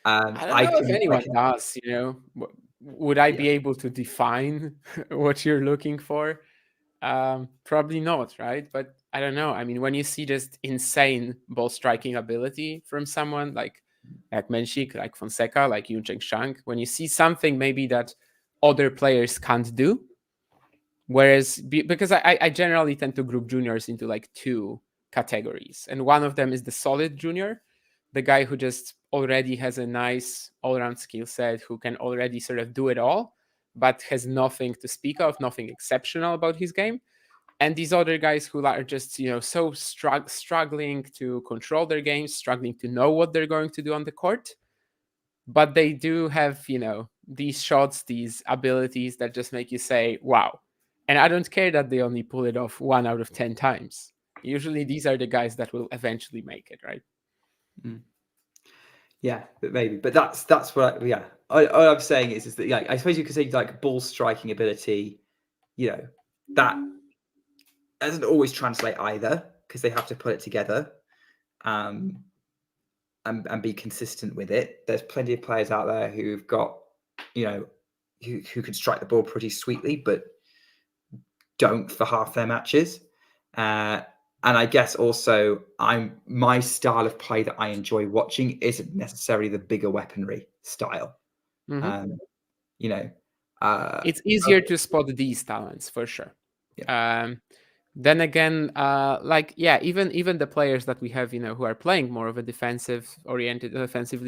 I don't know if anyone does. Would I be able to define what you're looking for? Probably not, right? But I don't know. I mean, when you see just insane ball striking ability from someone like Mensik, like Fonseca, like Yuncheng Shang, when you see something maybe that other players can't do, whereas because I generally tend to group juniors into like 2 categories, and one of them is the solid junior, the guy who just already has a nice all-around skill set, who can already sort of do it all, but has nothing to speak of, nothing exceptional about his game. And these other guys who are just, so struggling to control their games, struggling to know what they're going to do on the court. But they do have, these shots, these abilities that just make you say, wow. And I don't care that they only pull it off 1 out of 10 times. Usually these are the guys that will eventually make it, right? Yeah, but maybe. But that's what. All I'm saying is that I suppose you could say like ball striking ability. That doesn't always translate either because they have to put it together, and be consistent with it. There's plenty of players out there who've got, who can strike the ball pretty sweetly, but don't for half their matches. And I guess also my style of play that I enjoy watching isn't necessarily the bigger weaponry style. It's easier to spot these talents for sure. Yeah. Then again, even the players that we have, who are playing more of a defensively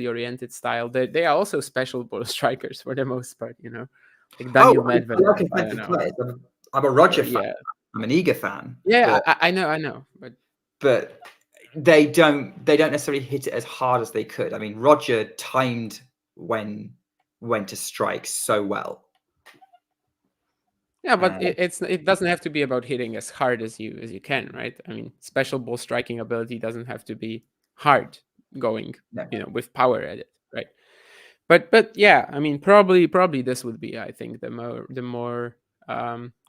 oriented style, they are also special ball strikers for the most part. Like Daniil Medvedev. I'm a Roger fan. I'm an Iga fan. Yeah, I know. But they don't necessarily hit it as hard as they could. I mean, Roger timed when when to strike so well. Yeah, but it doesn't have to be about hitting as hard as you can, right? I mean, special ball striking ability doesn't have to be hard going, No. with power at it, right? But yeah, I mean, probably this would be, I think, the more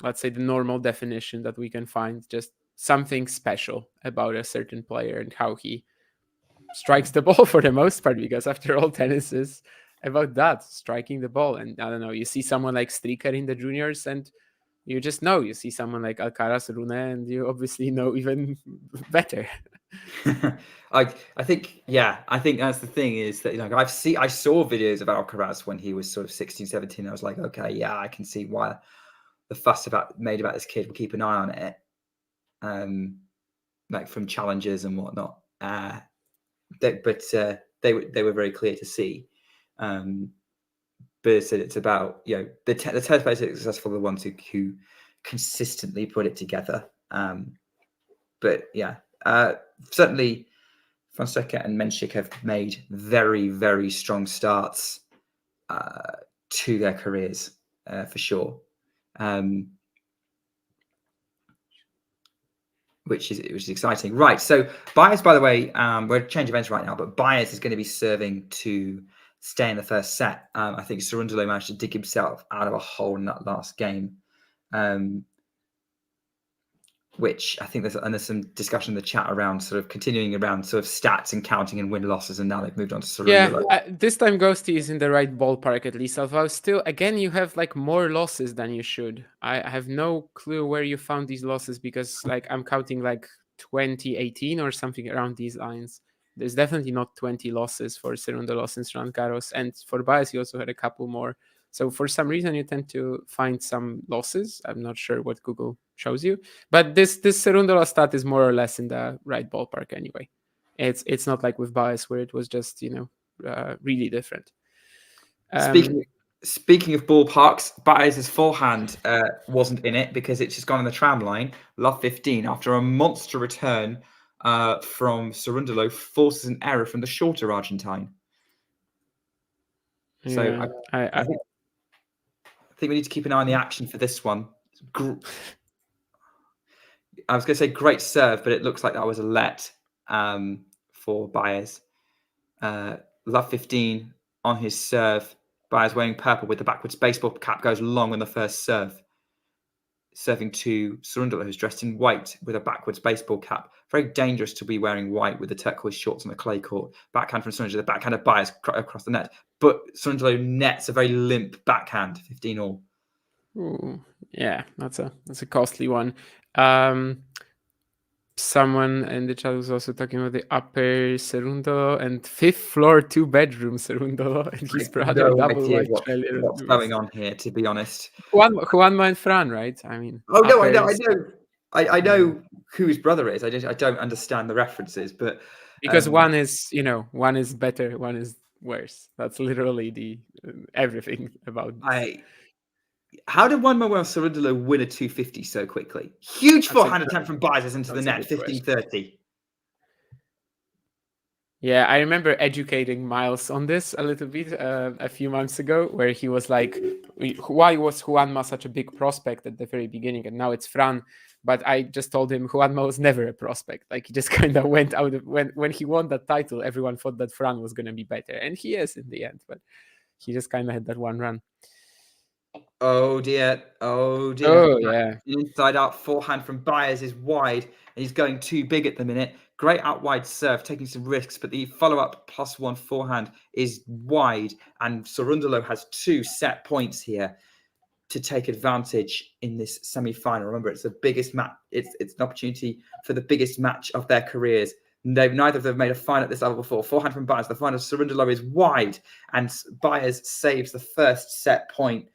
let's say the normal definition that we can find, just something special about a certain player and how he strikes the ball for the most part, because after all, tennis is about that, striking the ball. And I don't know, you see someone like Stricker in the juniors, and you just know. You see someone like Alcaraz, Rune, and you obviously know even better. I think that's the thing, is that I saw videos of Alcaraz when he was sort of 16, 17. I was like, okay, yeah, I can see why the fuss made about this kid. We'll keep an eye on it, like from challenges and whatnot. They were very clear to see. But it's about the tennis players that are successful are the ones who consistently put it together. But yeah, certainly Fonseca and Menchik have made very, very strong starts to their careers, for sure. Which is exciting. Right. So Baez, by the way, we're changing events right now, but Baez is going to be serving to stay in the first set. I think Cerundolo managed to dig himself out of a hole in that last game. Which I think there's some discussion in the chat around sort of continuing around sort of stats and counting and win losses, and now they've moved on to Cerundolo. Yeah, this time Ghosty is in the right ballpark at least. Although still, again, you have like more losses than you should. I have no clue where you found these losses, because like I'm counting like 2018 or something around these lines. There's definitely not 20 losses for Cerundolo since Roland Garros, and for Baez he also had a couple more. So for some reason you tend to find some losses. I'm not sure what Google shows you, but this Cerundolo stat is more or less in the right ballpark anyway. It's not like with Baez where it was just really different. Speaking of ballparks, Baez's forehand wasn't in it because it's just gone on the tram line. Love 15 after a monster return from Cerundolo forces an error from the shorter Argentine. So yeah, I think we need to keep an eye on the action for this one. I was going to say great serve, but it looks like that was a let for Baez. Love 15 on his serve. Baez wearing purple with the backwards baseball cap goes long on the first serve. Serving to Cerundolo, who's dressed in white with a backwards baseball cap. Very dangerous to be wearing white with the turquoise shorts on the clay court. Backhand from Cerundolo, the backhand of Baez across the net. But Cerundolo nets a very limp backhand, 15-all. Ooh, yeah, that's a costly one. Someone in the chat was also talking about the upper Cerundolo and fifth floor 2-bedroom Cerundolo and his brother double white what's going on here, to be honest. Juanma and Fran, right? I mean, oh no, I know who his brother is. I don't understand the references, but because one is better, one is worse. That's literally the everything about this. How did Juanma Cerundolo win a 250 so quickly? Huge forehand attempt from Baez into the net, 15-30. Yeah, I remember educating Miles on this a little bit a few months ago, where he was like, why was Juanma such a big prospect at the very beginning, and now it's Fran? But I just told him Juanma was never a prospect. Like, he just kind of went out of, when he won that title, everyone thought that Fran was going to be better, and he is in the end, but he just kind of had that one run. Oh dear. Oh yeah. Inside out forehand from Baez is wide, and he's going too big at the minute. Great out wide serve, taking some risks, but the follow-up +1 forehand is wide, and Cerundolo has 2 set points here to take advantage in this semi-final. Remember, it's the biggest match. It's an opportunity for the biggest match of their careers. Neither of them made a final at this level before. Forehand from Baez. The final of Cerundolo is wide, and Baez saves the first set point.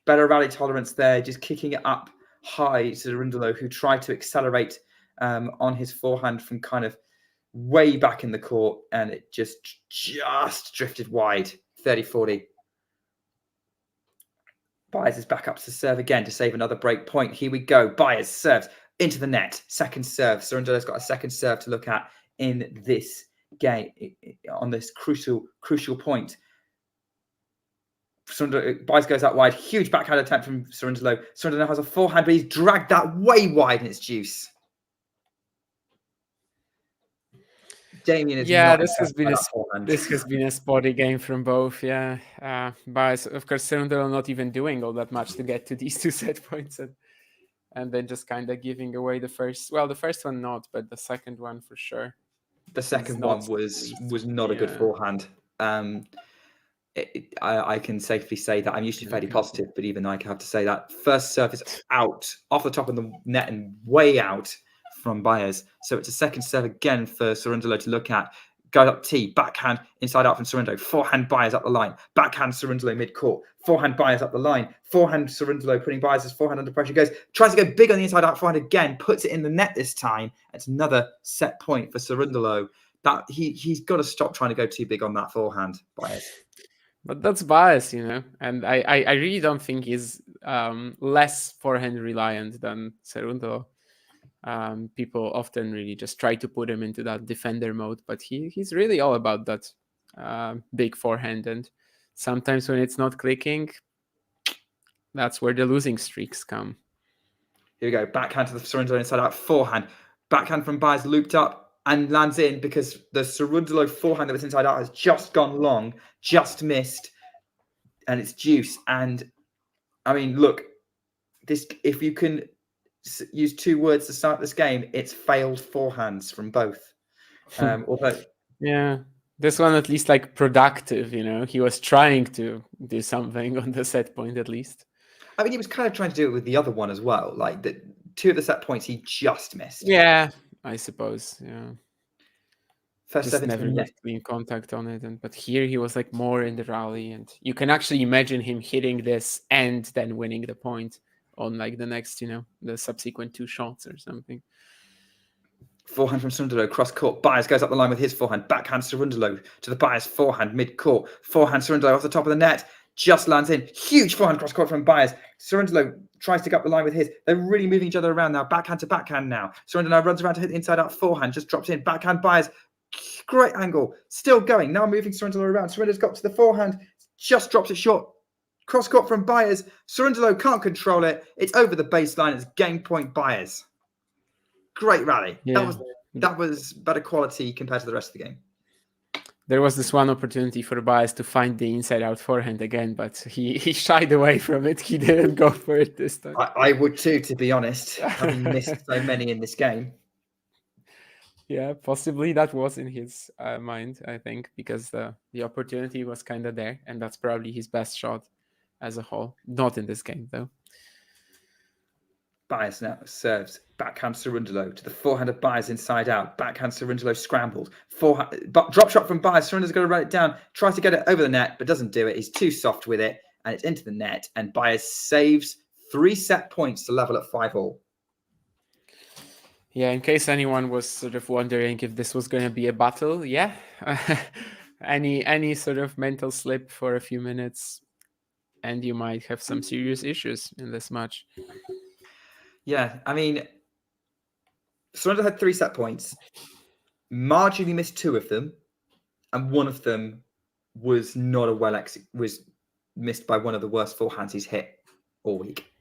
Better rally tolerance there, just kicking it up high to Cerundolo, who tried to accelerate on his forehand from kind of way back in the court, and it just drifted wide, 30-40. Baez is back up to serve again to save another break point. Here we go. Baez serves into the net. Second serve. Cerundolo's got a second serve to look at in this game on this crucial point. Baez goes out wide. Huge backhand attempt from Cerundolo. Cerundolo has a forehand, but he's dragged that way wide in its juice. Damien is not this has been forehand. this has been a spotty game from both. Yeah, but of course, Cerundolo not even doing all that much to get to these 2 set points, and then just kind of giving away the first. Well, the first one not, but the second one for sure. The second one was not a good forehand. I can safely say that I'm usually fairly positive, but even I have to say that first serve is out off the top of the net and way out from Baez. So it's a second serve again for Cerundolo to look at. Go up T, backhand inside out from Cerundolo. Forehand Baez up the line. Backhand Cerundolo mid-court. Forehand Baez up the line. Forehand Cerundolo putting Baez's forehand under pressure. Goes, tries to go big on the inside out forehand again. Puts it in the net this time. It's another set point for Cerundolo. That he's got to stop trying to go too big on that forehand, Baez. But that's Baez, and I really don't think he's less forehand reliant than Cerundolo. People often really just try to put him into that defender mode, but he's really all about that big forehand. And sometimes when it's not clicking, that's where the losing streaks come. Here we go. Backhand to the Cerundolo inside out forehand. Backhand from Baez looped up and lands in because the Cerundolo forehand that was inside out has just gone long, just missed, and it's juice. And I mean, look, this if you can use 2 words to start this game, it's failed forehands from both. Although, yeah, this one at least like productive. He was trying to do something on the set point at least. I mean, he was kind of trying to do it with the other one as well. Like 2 of the set points he just missed. Yeah, I suppose. Yeah. First just never got clean contact on it, but here he was like more in the rally, and you can actually imagine him hitting this and then winning the point on like the next, the subsequent 2 shots or something. Forehand from Cerundolo, cross court. Baez goes up the line with his forehand. Backhand Cerundolo to the Baez forehand mid court. Forehand Cerundolo off the top of the net. Just lands in. Huge forehand cross court from Baez. Cerundolo tries to go up the line with his. They're really moving each other around now. Backhand to backhand now. Cerundolo runs around to hit the inside out forehand. Just drops in. Backhand Baez. Great angle. Still going. Now moving Cerundolo around. Cerundolo's got to the forehand. Just drops it short. Cross court from Baez. Cerundolo can't control it. It's over the baseline. It's game point Baez. Great rally. Yeah. That was better quality compared to the rest of the game. There was this one opportunity for Baez to find the inside out forehand again, but he shied away from it. He didn't go for it this time. I would too, to be honest, having missed so many in this game. Yeah, possibly that was in his mind, I think, because the opportunity was kind of there, and that's probably his best shot as a whole. Not in this game, though. Baez now serves. Backhand Cerundolo to the forehand of Baez inside out. Backhand Cerundolo scrambled. Drop shot from Baez. Cerundolo's going to run it down. Tries to get it over the net, but doesn't do it. He's too soft with it, and it's into the net. And Baez saves 3 set points to level at 5-all. Yeah, in case anyone was sort of wondering if this was going to be a battle, yeah. Any sort of mental slip for a few minutes, and you might have some serious issues in this match. Yeah, I mean, Cerundolo had 3 set points, marginally missed 2 of them, and one of them was not a was missed by one of the worst forehands he's hit all week.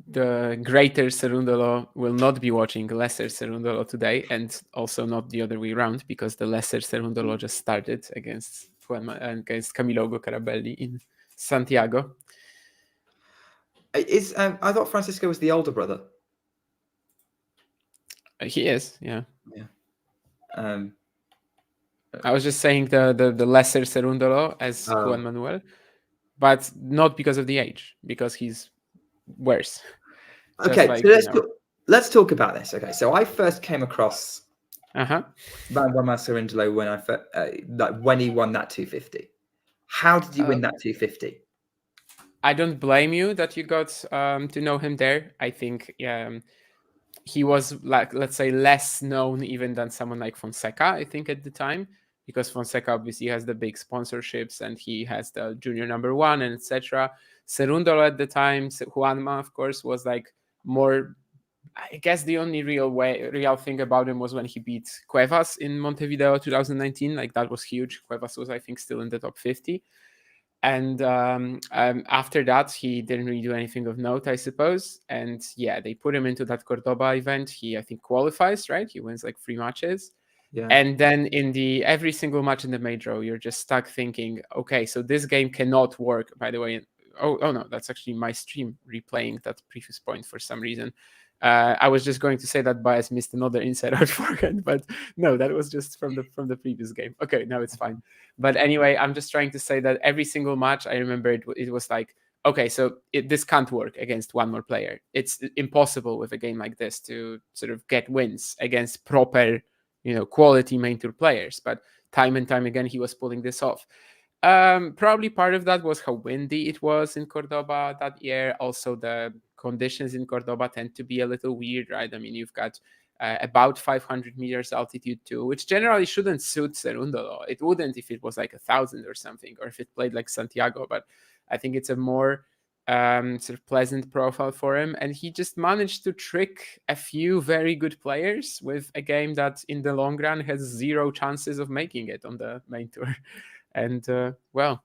The greater Cerundolo will not be watching lesser Cerundolo today, and also not the other way around, because the lesser Cerundolo just started against Camilo Carabelli in Santiago. I thought Francisco was the older brother. He is, yeah. I was just saying the lesser Cerundolo as Juan Manuel, but not because of the age, because he's worse. Okay, so let's talk about this. Okay, so I first came across Juan Manuel Cerundolo when he won that 250. How did you win that 250? I don't blame you that you got to know him there. I think he was, like, let's say, less known even than someone like Fonseca, I think, at the time, because Fonseca obviously has the big sponsorships and he has the junior number 1 and etc. Cerundolo at the time, Juanma, of course, was like more, I guess the only real thing about him was when he beat Cuevas in Montevideo 2019. Like, that was huge. Cuevas was, I think, still in the top 50. And after that, he didn't really do anything of note, I suppose. And yeah, they put him into that Cordoba event. He, I think, qualifies, right? He wins like 3 matches. Yeah. And then in the every single match in the main draw, you're just stuck thinking, okay, so this game cannot work. By the way, oh no, that's actually my stream replaying that previous point for some reason. I was just going to say that Baez missed another inside out forehand, but no, that was just from the previous game. Okay, now it's fine. But anyway, I'm just trying to say that every single match, I remember it was like, okay, so this can't work against one more player. It's impossible with a game like this to sort of get wins against proper, quality main tour players. But time and time again, he was pulling this off. Probably part of that was how windy it was in Cordoba that year. Also, the conditions in Cordoba tend to be a little weird, right? I mean, you've got about 500 meters altitude too, which generally shouldn't suit Cerundolo. It wouldn't if it was like 1,000 or something, or if it played like Santiago. But I think it's a more sort of pleasant profile for him, and he just managed to trick a few very good players with a game that in the long run has 0 chances of making it on the main tour. And well,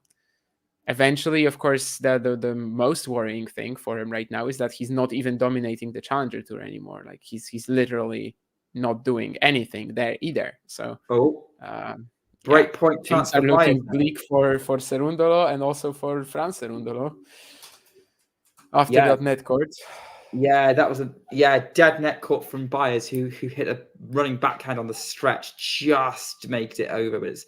eventually, of course, the most worrying thing for him right now is that he's not even dominating the Challenger Tour anymore. Like he's literally not doing anything there either. So Break point chance things for are Baez looking bleak for Cerundolo and also for Franz Cerundolo after that net court. Yeah, that was a dead net court from Baez who hit a running backhand on the stretch, just makes it over, but it's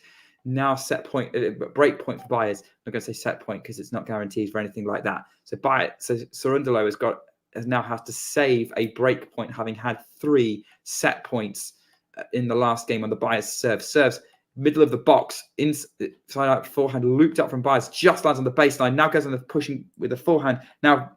now set point, break point for Baez. I'm not going to say set point because it's not guaranteed for anything like that. So Cerundolo has now had to save a break point, having had 3 set points in the last game on the Baez serves middle of the box, inside out forehand, looped up from Baez, just lands on the baseline. Now goes on the pushing with the forehand. Now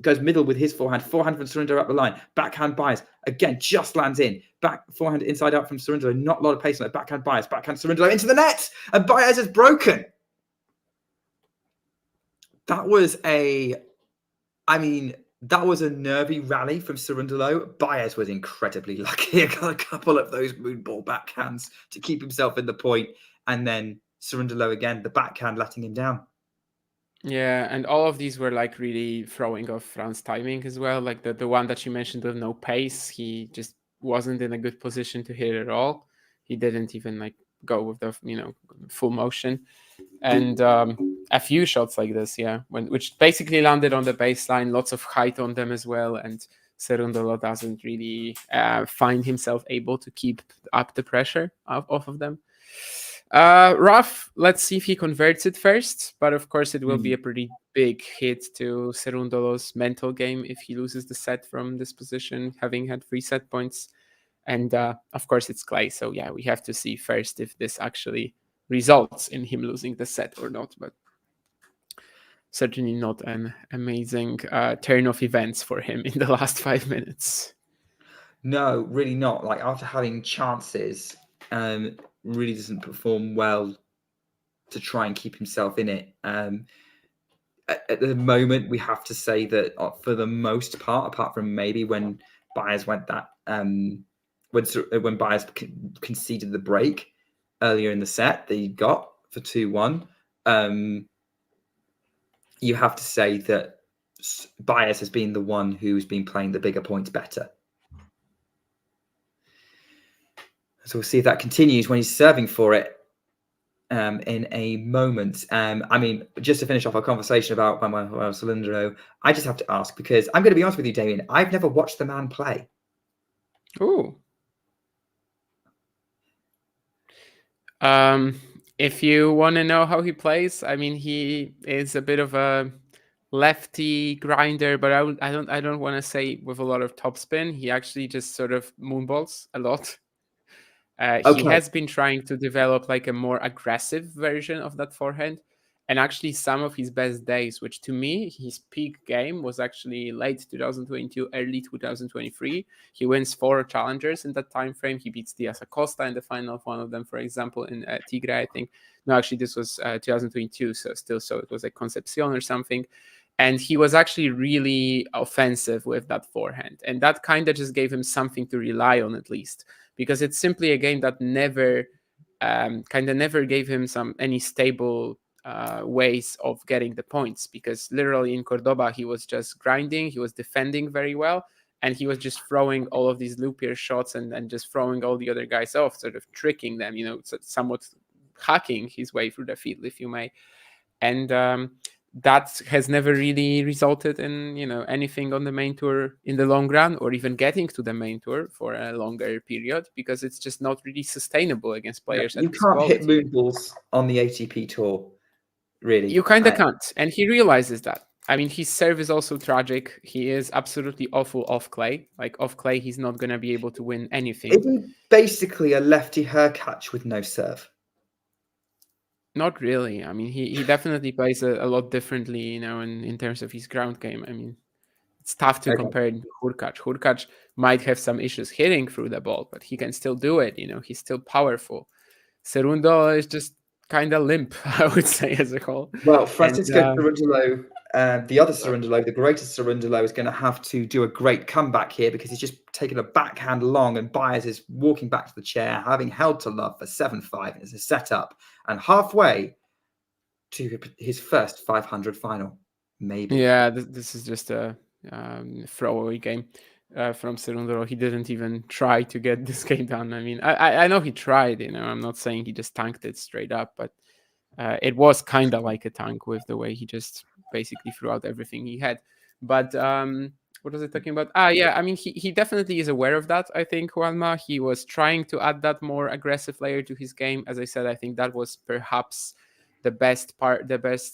goes middle with his forehand from Cerundolo up the line, backhand Baez, again, just lands in, back forehand inside out from Cerundolo, not a lot of pace on it, backhand Baez, backhand Cerundolo into the net, and Baez is broken. That was a nervy rally from Cerundolo. Baez was incredibly lucky. He got a couple of those moonball backhands to keep himself in the point, and then Cerundolo again, the backhand letting him down. Yeah, and all of these were like really throwing off Fran's timing as well. Like the one that you mentioned with no pace, he just wasn't in a good position to hit at all. He didn't even like go with the full motion, and a few shots like this, yeah, which basically landed on the baseline, lots of height on them as well, and Cerundolo doesn't really find himself able to keep up the pressure off of them. Rough. Let's see if he converts it first. But of course, it will be a pretty big hit to Cerundolo's mental game if he loses the set from this position, having had 3 set points. And of course, it's clay. So yeah, we have to see first if this actually results in him losing the set or not. But certainly not an amazing turn of events for him in the last 5 minutes. No, really not. Like after having chances, really doesn't perform well to try and keep himself in it. At the moment, we have to say that for the most part, apart from maybe when Baez went that, when Baez conceded the break earlier in the set that he got for 2-1, you have to say that Baez has been the one who's been playing the bigger points better. So we'll see if that continues when he's serving for it in a moment. I mean, just to finish off our conversation about Manuel Cerundolo, I just have to ask, because I'm going to be honest with you, Damien, I've never watched the man play. Ooh. If you want to know how he plays, I mean, he is a bit of a lefty grinder, but I don't want to say with a lot of topspin. He actually just sort of moonballs a lot. He has been trying to develop like a more aggressive version of that forehand. And actually some of his best days, which to me, his peak game was actually late 2022, early 2023. He wins 4 challengers in that time frame. He beats Diaz Acosta in the final of one of them, for example, in Tigre, I think. No, actually, this was 2022, so it was like Concepcion or something. And he was actually really offensive with that forehand. And that kind of just gave him something to rely on, at least, because it's simply a game that never gave him any stable ways of getting the points, because literally in Cordoba he was just grinding, he was defending very well, and he was just throwing all of these loopier shots and just throwing all the other guys off, sort of tricking them, somewhat hacking his way through the field, if you may. And that has never really resulted in anything on the main tour in the long run, or even getting to the main tour for a longer period, because it's just not really sustainable against players You at this can't hit quality. moonballs on the ATP tour, really. You kind of can't, and he realizes that. I mean, his serve is also tragic. He is absolutely awful off clay. Like off clay, he's not going to be able to win anything. Isn't basically a lefty hair catch with no serve? Not really. I mean, he definitely plays a lot differently, in terms of his ground game. I mean, it's tough to Okay. compare it to Hurkacz. Hurkacz might have some issues hitting through the ball, but he can still do it. He's still powerful. Cerundolo is just kind of limp, I would say, as a whole. Well, And Francisco Cerundolo, the other Cerundolo, the greatest Cerundolo, is going to have to do a great comeback here, because he's just taken a backhand long, and Baez is walking back to the chair, having held to love for 7-5 as a setup, and halfway to his first 500 final, maybe. yeah, this is just a throwaway game from Cerundolo. He didn't even try to get this game done. I mean, I know he tried. I'm not saying he just tanked it straight up, but it was kind of like a tank with the way he just basically threw out everything he had. But what was I talking about? Yeah, I mean, he definitely is aware of that, I think, Juanma. He was trying to add that more aggressive layer to his game. As I said, I think that was perhaps the best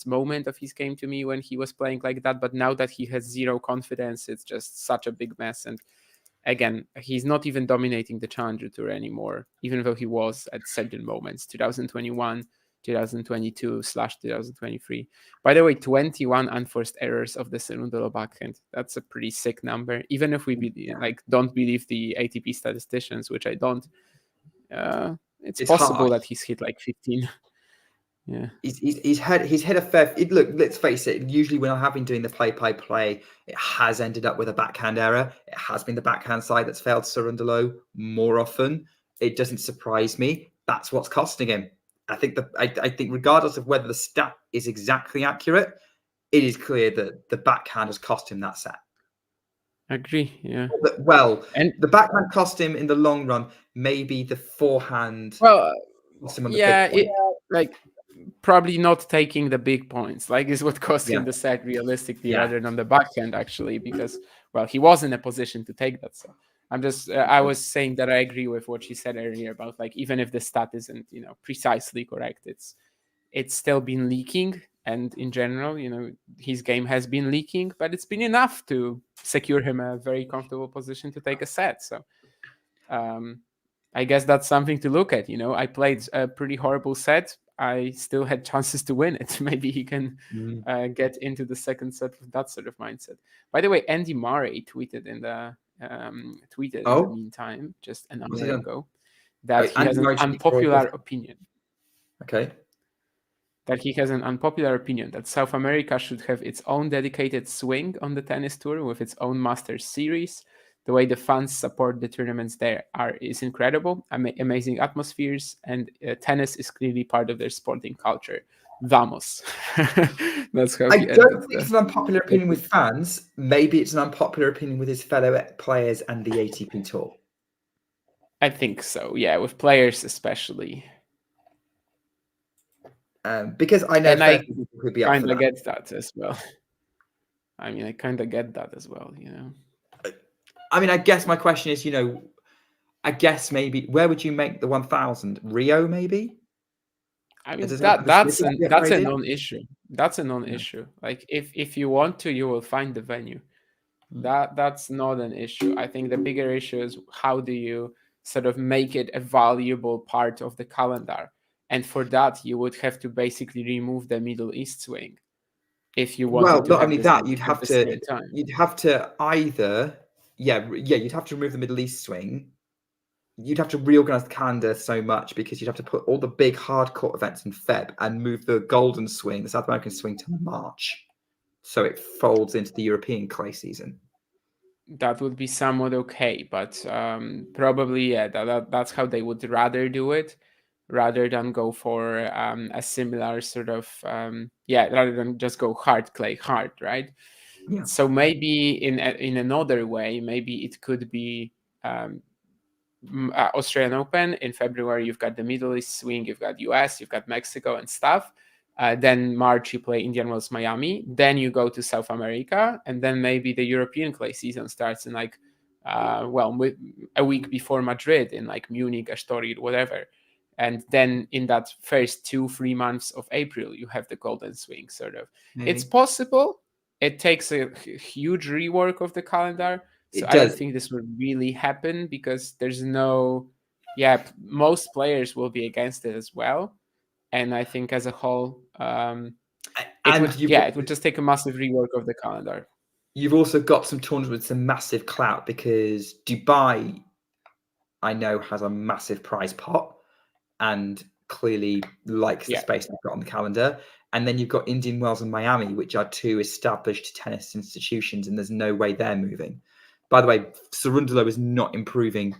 moment of his game to me, when he was playing like that. But now that he has zero confidence, it's just such a big mess. And again, he's not even dominating the Challenger Tour anymore, even though he was at certain moments. 2021, 2022/2023. By the way, 21 unforced errors of the Cerundolo backhand. That's a pretty sick number. Even if we don't believe the ATP statisticians, which I don't, it's possible harsh. that he's hit like 15. Yeah. He's had a fair. Look, let's face it. Usually, when I have been doing the play, it has ended up with a backhand error. It has been the backhand side that's failed Cerundolo more often. It doesn't surprise me. That's what's costing him. I think regardless of whether the stat is exactly accurate, it is clear that the backhand has cost him that set. I agree. Yeah. Well, And the backhand cost him in the long run. Maybe the forehand. well, Cost him on the yeah, big point. probably not taking the big points, is what cost Yeah. him the set realistically, Yeah. rather than the backhand, actually, because, well, he was in a position to take that. So I'm just, I was saying that I agree with what she said earlier about, even if the stat isn't, precisely correct, it's still been leaking. And in general, his game has been leaking, but it's been enough to secure him a very comfortable position to take a set. So I guess that's something to look at. I played a pretty horrible set. I still had chances to win it. Maybe he can get into the second set with that sort of mindset. By the way, Andy Murray tweeted in the meantime, just an hour ago, that he has an unpopular opinion. Okay. That he has an unpopular opinion that South America should have its own dedicated swing on the tennis tour with its own Masters series. The way the fans support the tournaments there is incredible, amazing atmospheres, and tennis is clearly part of their sporting culture. Vamos. That's how I he don't think it's an unpopular opinion with fans. Maybe it's an unpopular opinion with his fellow players and the ATP Tour. I think so, yeah, with players especially. Because I know people could be up for that. I kind of get that as well. I mean, I kind of get that as well, I mean, I guess my question is, I guess maybe where would you make the 1,000? Rio, maybe? I mean, that's a non-issue. That's a non-issue. If you want to, you will find the venue. That's not an issue. I think the bigger issue is how do you sort of make it a valuable part of the calendar. And for that, you would have to basically remove the Middle East swing. If you wanted to not have only this that, you'd have to either you'd have to remove the Middle East swing. You'd have to reorganize the calendar so much, because you'd have to put all the big hardcore events in Feb and move the Golden Swing, the South American swing, to March, so it folds into the European clay season. That would be somewhat okay, but probably that's how they would rather do it. rather than go for a similar sort of rather than just go hard clay hard, right? Yeah. So maybe in another way, maybe it could be Australian Open in February. You've got the Middle East swing, you've got US, you've got Mexico and stuff. Then March you play Indian Wells, Miami. Then you go to South America, and then maybe the European clay season starts in like a week before Madrid in like Munich, Estoril, whatever. And then in that first 2-3 months of April, you have the golden swing. Sort of, it's Maybe possible. It takes a huge rework of the calendar, so it I don't does. think this would really happen because there's no, most players will be against it as well, and I think as a whole, it And would it would just take a massive rework of the calendar. you've also got some tournaments with some massive clout because Dubai, I know, has a massive prize pot and clearly likes the Yeah, space they've got on the calendar. And then you've got Indian Wells and Miami, which are two established tennis institutions, and there's no way they're moving. By the way, Cerundolo is not improving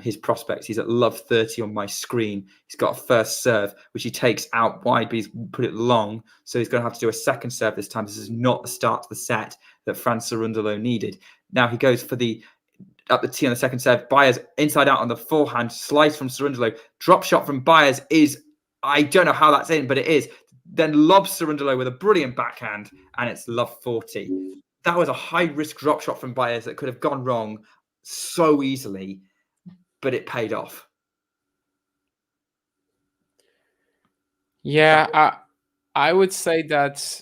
his prospects. He's at love 30 on my screen. He's got a first serve, which he takes out wide, but he's put it long. So he's going to have to do a second serve this time. This is not the start to the set that Fran Cerundolo needed. Now he goes for the up the tee on the second serve. Baez inside out on the forehand, slice from Cerundolo. Drop shot from Baez is, I don't know how that's in, but it is. Then lobs Cerundolo with a brilliant backhand, and it's love 40. That was a high risk drop shot from Baez that could have gone wrong so easily, but it paid off. yeah. I would say that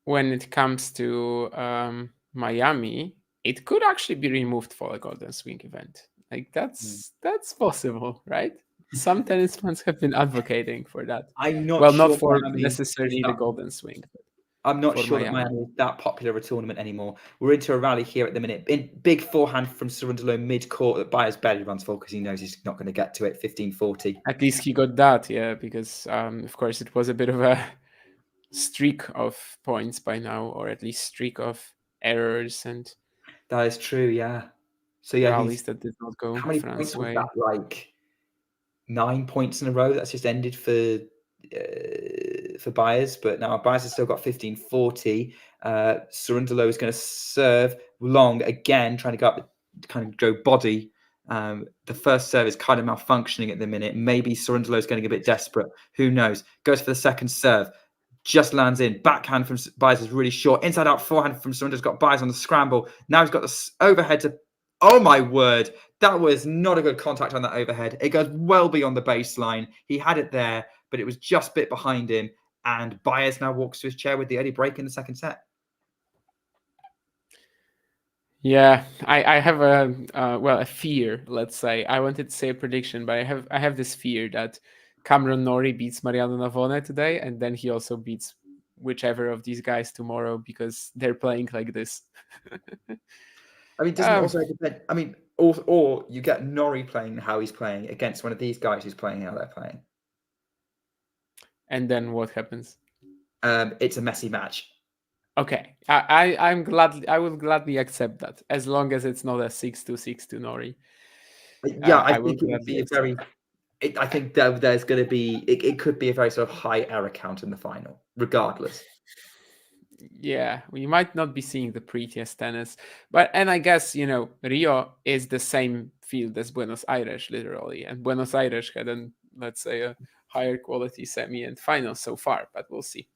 when it comes to Miami, it could actually be removed for a Golden Swing event. Like that's possible, right? Some tennis fans have been advocating for that. I'm not Well, sure not for Miami necessarily is the that, Golden Swing, but I'm not for sure that Miami is that popular a tournament anymore. We're into a rally here at the minute. Big forehand from Cerundolo mid-court that Baez barely runs for because he knows he's not going to get to it. 15-40. at least he got that, yeah, because of course it was a bit of a streak of points by now, or at least streak of errors and That is true, yeah. So yeah, rallies that did not go how many Fran's points was way. that? Like 9 points in a row. That's just ended for Baez, but now Baez has still got 15-40. Cerundolo is going to serve long again, trying to go up, kind of go body. The first serve is kind of malfunctioning at the minute. Maybe Cerundolo is getting a bit desperate. Who knows? Goes for the second serve. Just lands in. Backhand from Baez is really short. Inside out forehand from Cerundolo's got Baez on the scramble. Now he's got the overhead to. Oh my word. That was not a good contact on that overhead. It goes well beyond the baseline. He had it there, but it was just a bit behind him. And Baez now walks to his chair with the early break in the second set. Yeah, I have a fear. Let's say I wanted to say a prediction, but I have this fear that Cameron Norrie beats Mariano Navone today, and then he also beats whichever of these guys tomorrow because they're playing like this. I mean, doesn't it also depend? I mean, or you get Norrie playing how he's playing against one of these guys who's playing how they're playing. And then what happens? It's a messy match. Okay, I'm glad. I will gladly accept that as long as it's not a 6-2 6-2 Norrie. Yeah, I will think it would be gladly a accept very. that. I think there's going to be. It could be a very sort of high error count in the final, regardless. Yeah, we might not be seeing the prettiest tennis, and I guess Rio is the same field as Buenos Aires, literally, and Buenos Aires had let's say a higher quality semi and final so far, but we'll see.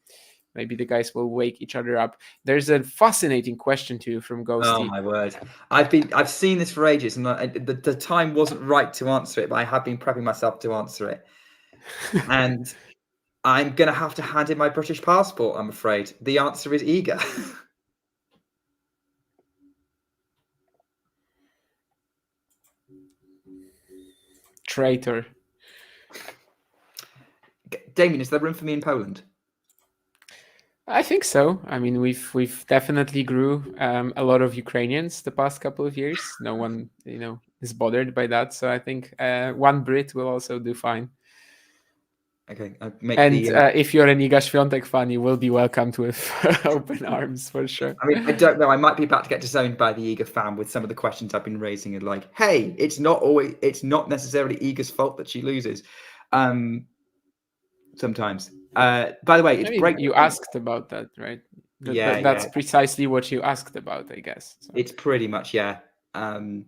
Maybe the guys will wake each other up. There's a fascinating question to you from Ghosty. Oh my word! I've seen this for ages, and the time wasn't right to answer it, but I have been prepping myself to answer it, and I'm gonna have to hand in my British passport. I'm afraid the answer is Iga. Traitor. Damien, is there room for me in Poland? I think so. I mean, we've definitely grew a lot of Ukrainians the past couple of years. No one, is bothered by that. So I think one Brit will also do fine. Okay, if you're an Iga Świątek fan, you will be welcomed with open arms for sure. I mean, I don't know. I might be about to get disowned by the Iga fan with some of the questions I've been raising. And like, hey, it's not necessarily Iga's fault that she loses. Sometimes. By the way, it's I mean, break. you asked about that, right? Yeah, That's yeah. precisely what you asked about, I guess. So. It's pretty much, yeah. I'm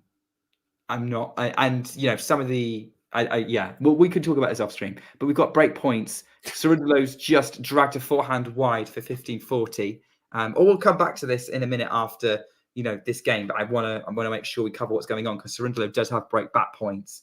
not, and some of the, yeah. Well, we could talk about this off stream, but we've got break points. Cerundolo's just dragged a forehand wide for 15-40. Or we'll come back to this in a minute after this game, but I want to make sure we cover what's going on because Cerundolo does have break back points.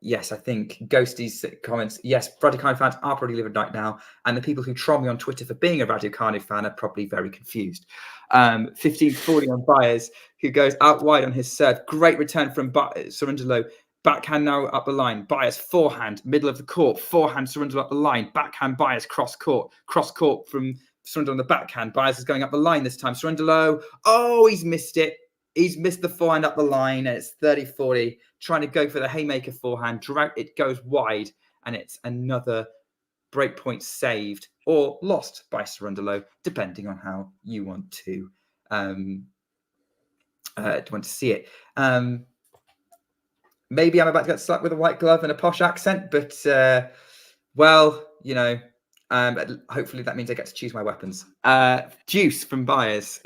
Yes, I think Ghosty's comments. Yes, Raducanu fans are probably living right now, and the people who troll me on Twitter for being a Raducanu fan are probably very confused. 15-40 on Baez, who goes out wide on his serve. Great return from Cerundolo. Backhand now up the line. Baez forehand, middle of the court. Forehand Cerundolo up the line. Backhand Baez cross court. Cross court from Cerundolo on the backhand. Baez is going up the line this time. Cerundolo. Oh, he's missed it. He's missed the forehand up the line, and it's 30-40. Trying to go for the haymaker forehand. It goes wide, and it's another break point saved or lost by Cerundolo, depending on how you want to see it. Maybe I'm about to get slapped with a white glove and a posh accent, but hopefully that means I get to choose my weapons. Juice from Baez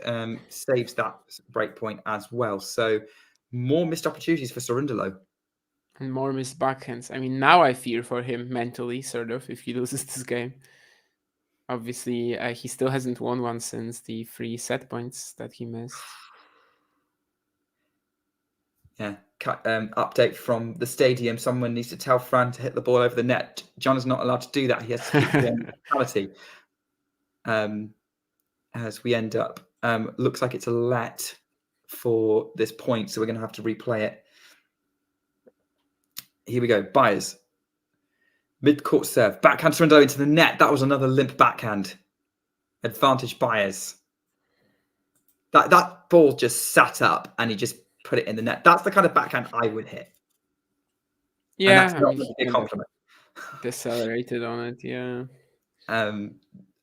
saves that break point as well. So more missed opportunities for Cerundolo. And more missed backhands. I mean, now I fear for him mentally, sort of, if he loses this game. Obviously, he still hasn't won one since the 3 set points that he missed. Yeah. Update from the stadium. Someone needs to tell Fran to hit the ball over the net. John is not allowed to do that. He has to keep the mentality. As we end up, looks like it's a let for this point, so we're going to have to replay it. Here we go. Baez. Mid-court serve. Backhand Cerundolo into the net. That was another limp backhand. Advantage Baez. That ball just sat up and he just put it in the net. That's the kind of backhand I would hit. Yeah, and that's not a compliment. Decelerated on it, yeah.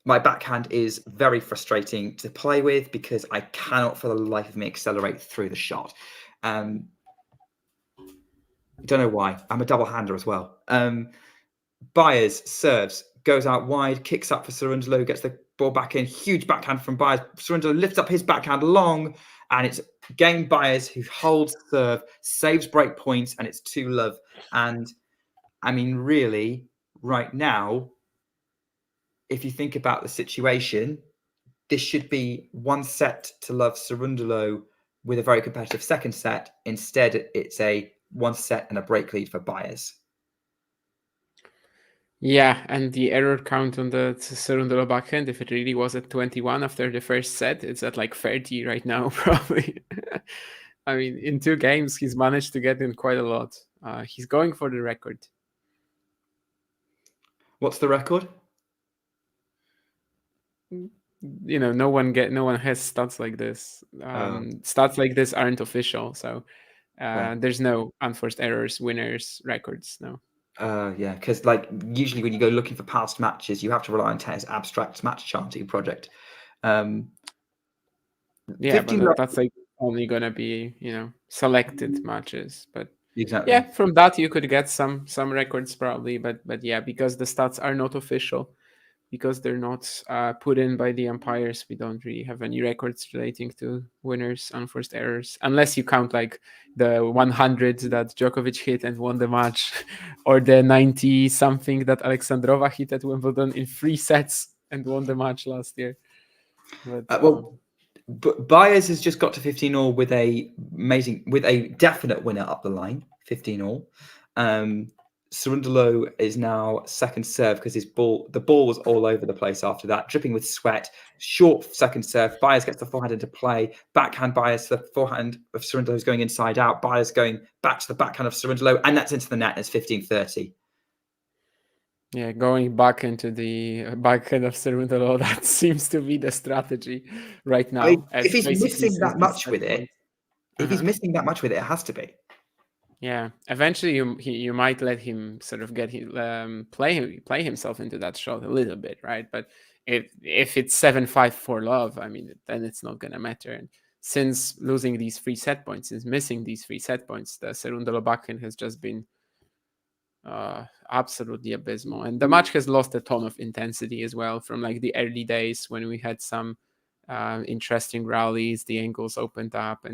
My backhand is very frustrating to play with because I cannot for the life of me accelerate through the shot. Don't know why. I'm a double-hander as well. Baez serves, goes out wide, kicks up for Cerundolo, gets the ball back in. Huge backhand from Baez. Cerundolo lifts up his backhand long, and it's game Baez who holds serve, saves break points, and it's 2-love. And I mean, really, right now, if you think about the situation, this should be 1 set to love Cerundolo with a very competitive second set. Instead, it's a 1 set and a break lead for Baez. Yeah, and the error count on the Cerundolo backhand, if it really was at 21 after the first set, it's at like 30 right now, probably. I mean, in 2 games, he's managed to get in quite a lot. He's going for the record. What's the record? No one has stats like this. Stats like this aren't official, so there's no unforced errors, winners, records. No. Yeah, because usually when you go looking for past matches, you have to rely on Tennis Abstract's match charting project. Yeah, but that's only gonna be selected matches. But exactly. Yeah, from that you could get some records probably. But yeah, because the stats are not official, because they're not put in by the umpires, we don't really have any records relating to winners, unforced errors, unless you count like the 100 that Djokovic hit and won the match, or the 90 something that Alexandrova hit at Wimbledon in 3 sets and won the match last year. But Baez has just got to 15-all with a definite winner up the line, 15-all. Cerundolo is now second serve because the ball was all over the place after that, dripping with sweat. Short second serve. Baez gets the forehand into play. Backhand Baez, the forehand of Cerundolo is going inside out. Baez going back to the backhand of Cerundolo, and that's into the net. It's 15-30. Yeah, going back into the backhand of Cerundolo, that seems to be the strategy right now. I mean, if he's missing that much with it, it has to be. Yeah, eventually you might let him sort of get play himself into that shot a little bit, right? But if it's 7-5 for love, I mean, then it's not gonna matter. And since losing these 3 set points, since missing these 3 set points, the Cerundolo backhand has just been absolutely abysmal. And the match has lost a ton of intensity as well from like the early days when we had some interesting rallies, the angles opened up,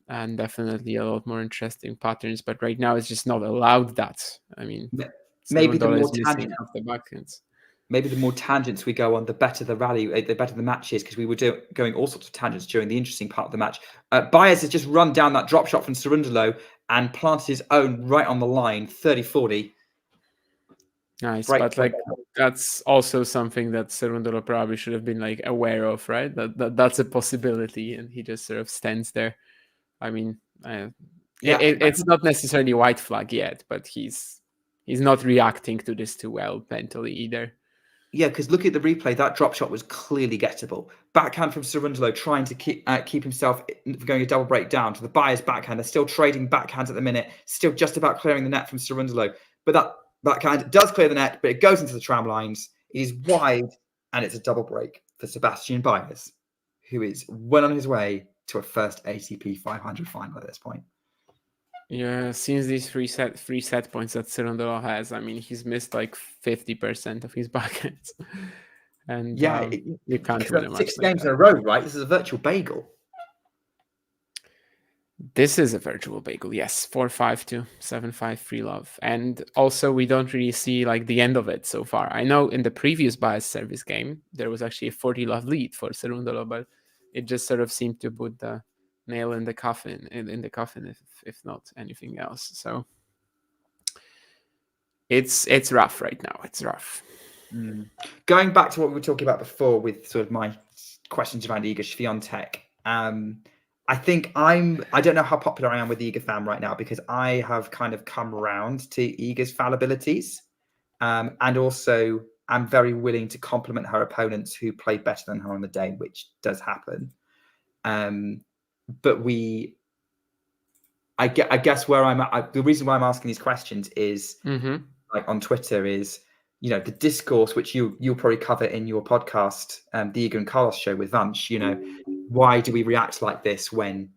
and definitely a lot more interesting patterns. But right now, it's just not allowed that. I mean, Maybe the Cerundolo more is missing tangent, half the backhands. maybe the more tangents we go on, the better the rally, the better the match is, because we were going all sorts of tangents during the interesting part of the match. Baez has just run down that drop shot from Cerundolo and planted his own right on the line, 30-40. Nice, Great but like that's also something that Cerundolo probably should have been like aware of, right? That's a possibility, and he just sort of stands there. I mean, it's not necessarily white flag yet, but he's not reacting to this too well mentally either. Yeah, because look at the replay. That drop shot was clearly gettable. Backhand from Cerundolo trying to keep himself going a double break down to the Baez backhand. They're still trading backhands at the minute. Still just about clearing the net from Cerundolo. But that backhand does clear the net, but it goes into the tram lines. It is wide, and it's a double break for Sebastian Baez, who is well on his way to a first ATP 500 final at this point. Yeah, since these three set points that Cerundolo has, I mean, he's missed like 50% of his backhands. And you can't win a match 6 like games that. in a row, right? This is a virtual bagel. This is a virtual bagel, yes. 4-5 7-5 free love. And also we don't really see like the end of it so far. I know in the previous Baez service game, there was actually a 40 love lead for Cerundolo, but it just sort of seemed to put the nail in the coffin, if not anything else. So it's rough right now. It's rough. Going back to what we were talking about before with sort of my questions around Iga Swiatek, I think I don't know how popular I am with the Iga fan right now, because I have kind of come around to Iga's fallibilities, and also I'm very willing to compliment her opponents who play better than her on the day, which does happen. But I guess where I'm at, the reason why I'm asking these questions is like on Twitter is, you know, the discourse which you'll probably cover in your podcast, the Iga and Carlos show with Vanch. You know, why do we react like this when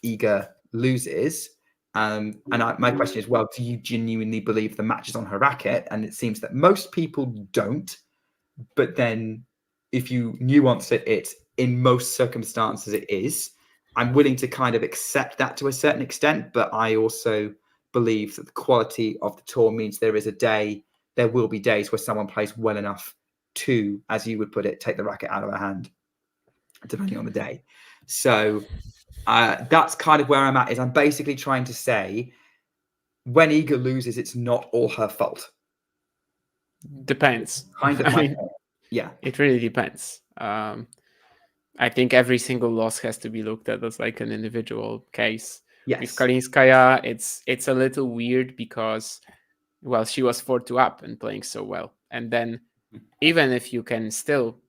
Iga loses? My question is, well, do you genuinely believe the match is on her racket? And it seems that most people don't. But then, if you nuance it, it's in most circumstances it is. I'm willing to kind of accept that to a certain extent, but I also believe that the quality of the tour means there will be days where someone plays well enough to, as you would put it, take the racket out of her hand, depending on the day. So that's kind of where I'm at, is I'm basically trying to say, when Iga loses, it's not all her fault. Depends. Kind of yeah. It really depends. I think every single loss has to be looked at as like an individual case. Yes. With Kalinskaya, it's a little weird because, well, she was 4-2 up and playing so well. And then even if you can still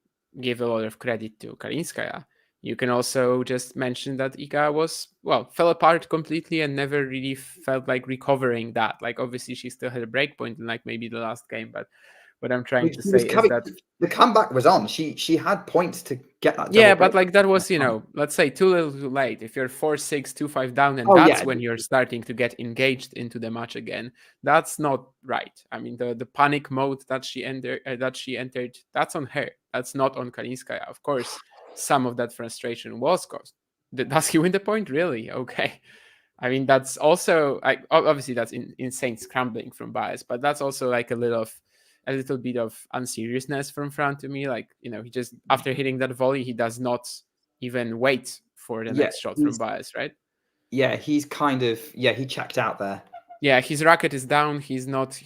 give a lot of credit to Kalinskaya, you can also just mention that Iga fell apart completely and never really felt like recovering that. Like, obviously, she still had a break point in like maybe the last game, but what I'm trying to say is that the comeback was on. She had points to get that. Yeah, but like that was, let's say too little too late. If you're 4-6, 2-5 down, and that's when you're starting to get engaged into the match again. That's not right. I mean, the panic mode that she entered, that's on her. That's not on Kalinskaya. Of course, some of that frustration was caused. Does he win the point? Really? Okay. I mean, that's also obviously that's insane scrambling from Baez, but that's also like a little bit of unseriousness from Fran to me. Like, he just, after hitting that volley, he does not even wait for the next shot from Baez, right? Yeah, he's kind of, he checked out there. Yeah, his racket is down. He's not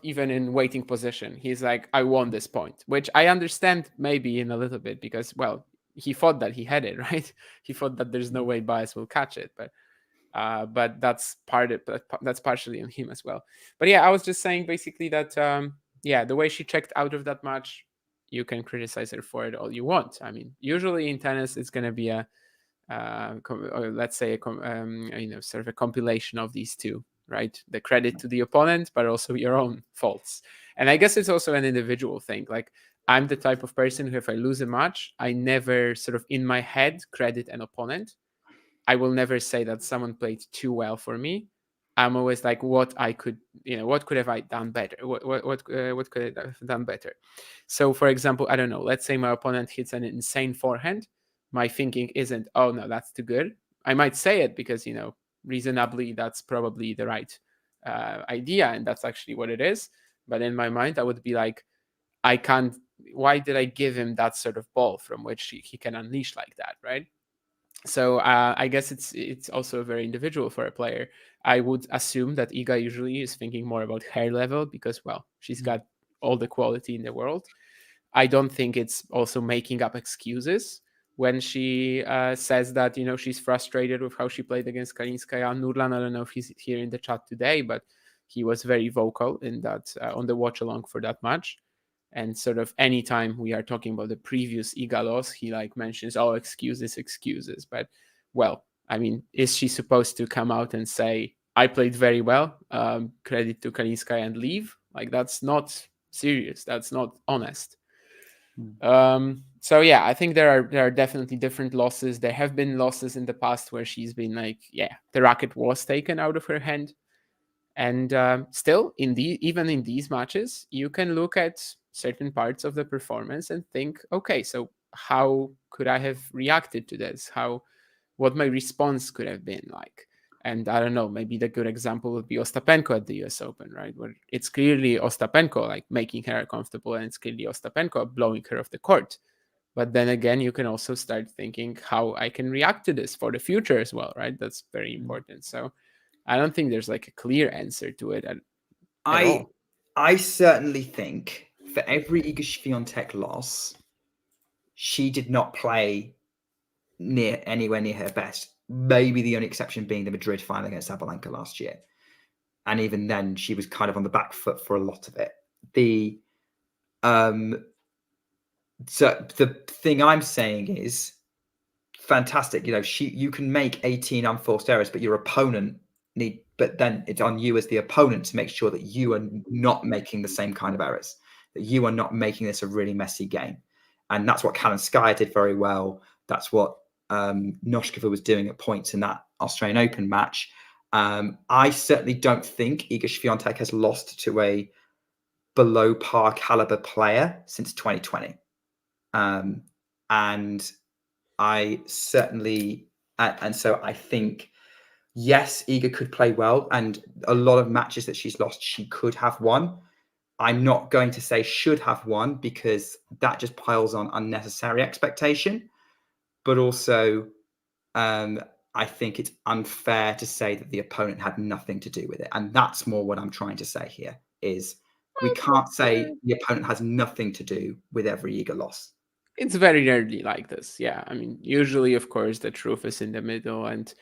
even in waiting position. He's like, I won this point, which I understand maybe in a little bit because, well, he thought that he had it, right? He thought that there's no way Baez will catch it, but that's that's partially on him as well. But yeah, I was just saying basically that the way she checked out of that match, you can criticize her for it all you want. I mean, usually in tennis, it's going to be let's say sort of a compilation of these two, right? The credit to the opponent, but also your own faults. And I guess it's also an individual thing. Like, I'm the type of person who, if I lose a match, I never sort of in my head credit an opponent. I will never say that someone played too well for me. I'm always like, what I could, what could have I done better? What could I have done better? So, for example, I don't know. Let's say my opponent hits an insane forehand. My thinking isn't, oh no, that's too good. I might say it because reasonably that's probably the right idea, and that's actually what it is. But in my mind, I would be like, I can't. Why did I give him that sort of ball from which he can unleash like that, right? So I guess it's also very individual for a player. I would assume that Iga usually is thinking more about her level because, well, she's got all the quality in the world. I don't think it's also making up excuses when she says that she's frustrated with how she played against Kalinskaya. Nurlan, I don't know if he's here in the chat today, but he was very vocal in that on the watch along for that match. And sort of anytime we are talking about the previous Iga loss, he like mentions, "Oh, excuses, excuses." But well, I mean, is she supposed to come out and say, "I played very well, credit to Kalinskaya," and leave? Like that's not serious. That's not honest. So yeah, I think there are definitely different losses. There have been losses in the past where she's been like, yeah, the racket was taken out of her hand, and still even in these matches, you can look at certain parts of the performance and think, okay, so how could I have reacted to this? What my response could have been like. And I don't know, maybe the good example would be Ostapenko at the US Open, right? Where it's clearly Ostapenko like making her uncomfortable, and it's clearly Ostapenko blowing her off the court. But then again, you can also start thinking how I can react to this for the future as well, right? That's very important. So I don't think there's like a clear answer to it at I all. I certainly think for every Iga Swiatek loss, she did not play anywhere near her best. Maybe the only exception being the Madrid final against Sabalenka last year, and even then, she was kind of on the back foot for a lot of it. So the thing I'm saying is fantastic. You can make 18 unforced errors, but your opponent but then it's on you as the opponent to make sure that you are not making the same kind of errors, that you are not making this a really messy game. And that's what Kalinskaya did very well. That's what Noskova was doing at points in that Australian Open match. I certainly don't think Iga Swiatek has lost to a below par caliber player since 2020. And I certainly, and so I think, yes, Iga could play well, and a lot of matches that she's lost, she could have won. I'm not going to say should have won because that just piles on unnecessary expectation. But also, I think it's unfair to say that the opponent had nothing to do with it. And that's more what I'm trying to say here is we can't say the opponent has nothing to do with every Iga loss. It's very rarely like this. Yeah, I mean, usually, of course, the truth is in the middle, and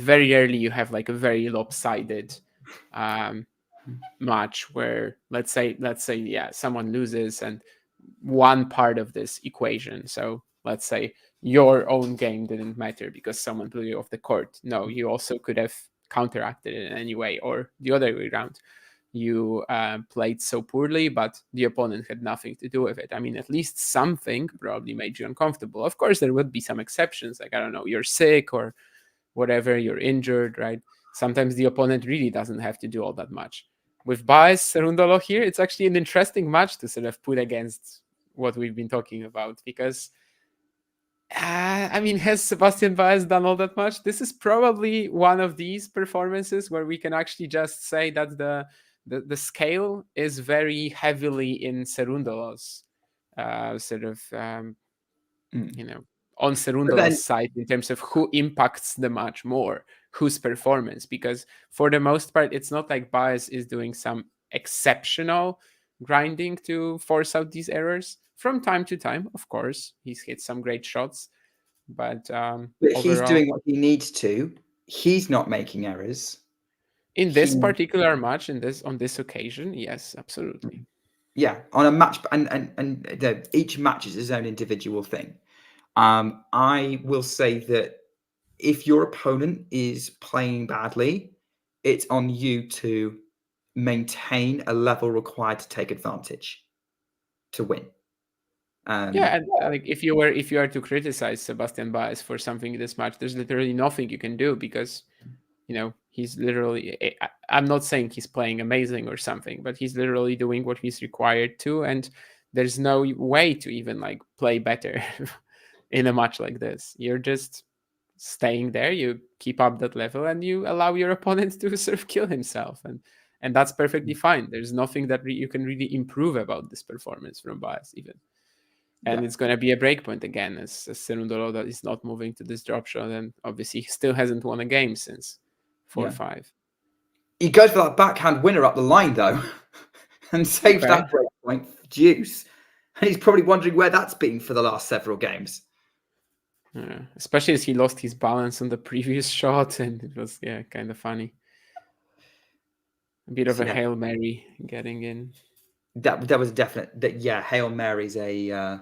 very rarely you have like a very lopsided um, match where let's say yeah, someone loses and one part of this equation. So let's say your own game didn't matter because someone blew you off the court. No, you also could have counteracted it in any way, or the other way around. You played so poorly, but the opponent had nothing to do with it. I mean, at least something probably made you uncomfortable. Of course, there would be some exceptions, like I don't know, you're sick or whatever, you're injured, right? Sometimes the opponent really doesn't have to do all that much. With Baez Cerundolo here, it's actually an interesting match to sort of put against what we've been talking about because I mean, has Sebastian Baez done all that much? This is probably one of these performances where we can actually just say that the scale is very heavily in Cerundolo's sort of on But then, Cerundolo's side in terms of who impacts the match more, whose performance. Because for the most part, it's not like Baez is doing some exceptional grinding to force out these errors. From time to time, of course, he's hit some great shots, but but he's overall, doing what he needs to. He's not making errors. in this He, particular match, on this occasion, yes, absolutely. yeah, on a match, and each match is his own individual thing. I will say that if your opponent is playing badly, it's on you to maintain a level required to take advantage to win. Yeah, and like if you are to criticize Sebastian Baez for something in this match, there's literally nothing you can do because he's literally. I'm not saying he's playing amazing or something, but he's literally doing what he's required to, and there's no way to even like play better in a match like this. You're just staying there. You keep up that level, and you allow your opponent to sort of kill himself, and that's perfectly fine. There's nothing that you can really improve about this performance from Baez even. And it's going to be a breakpoint again as Cerundolo that is not moving to this drop shot, and obviously he still hasn't won a game since 4-5. He goes for that backhand winner up the line though, and saves that breakpoint for deuce. And he's probably wondering where that's been for the last several games. Yeah, especially as he lost his balance on the previous shot, and it was kind of funny. A bit of a Hail Mary getting in. That was definite. Hail Mary's a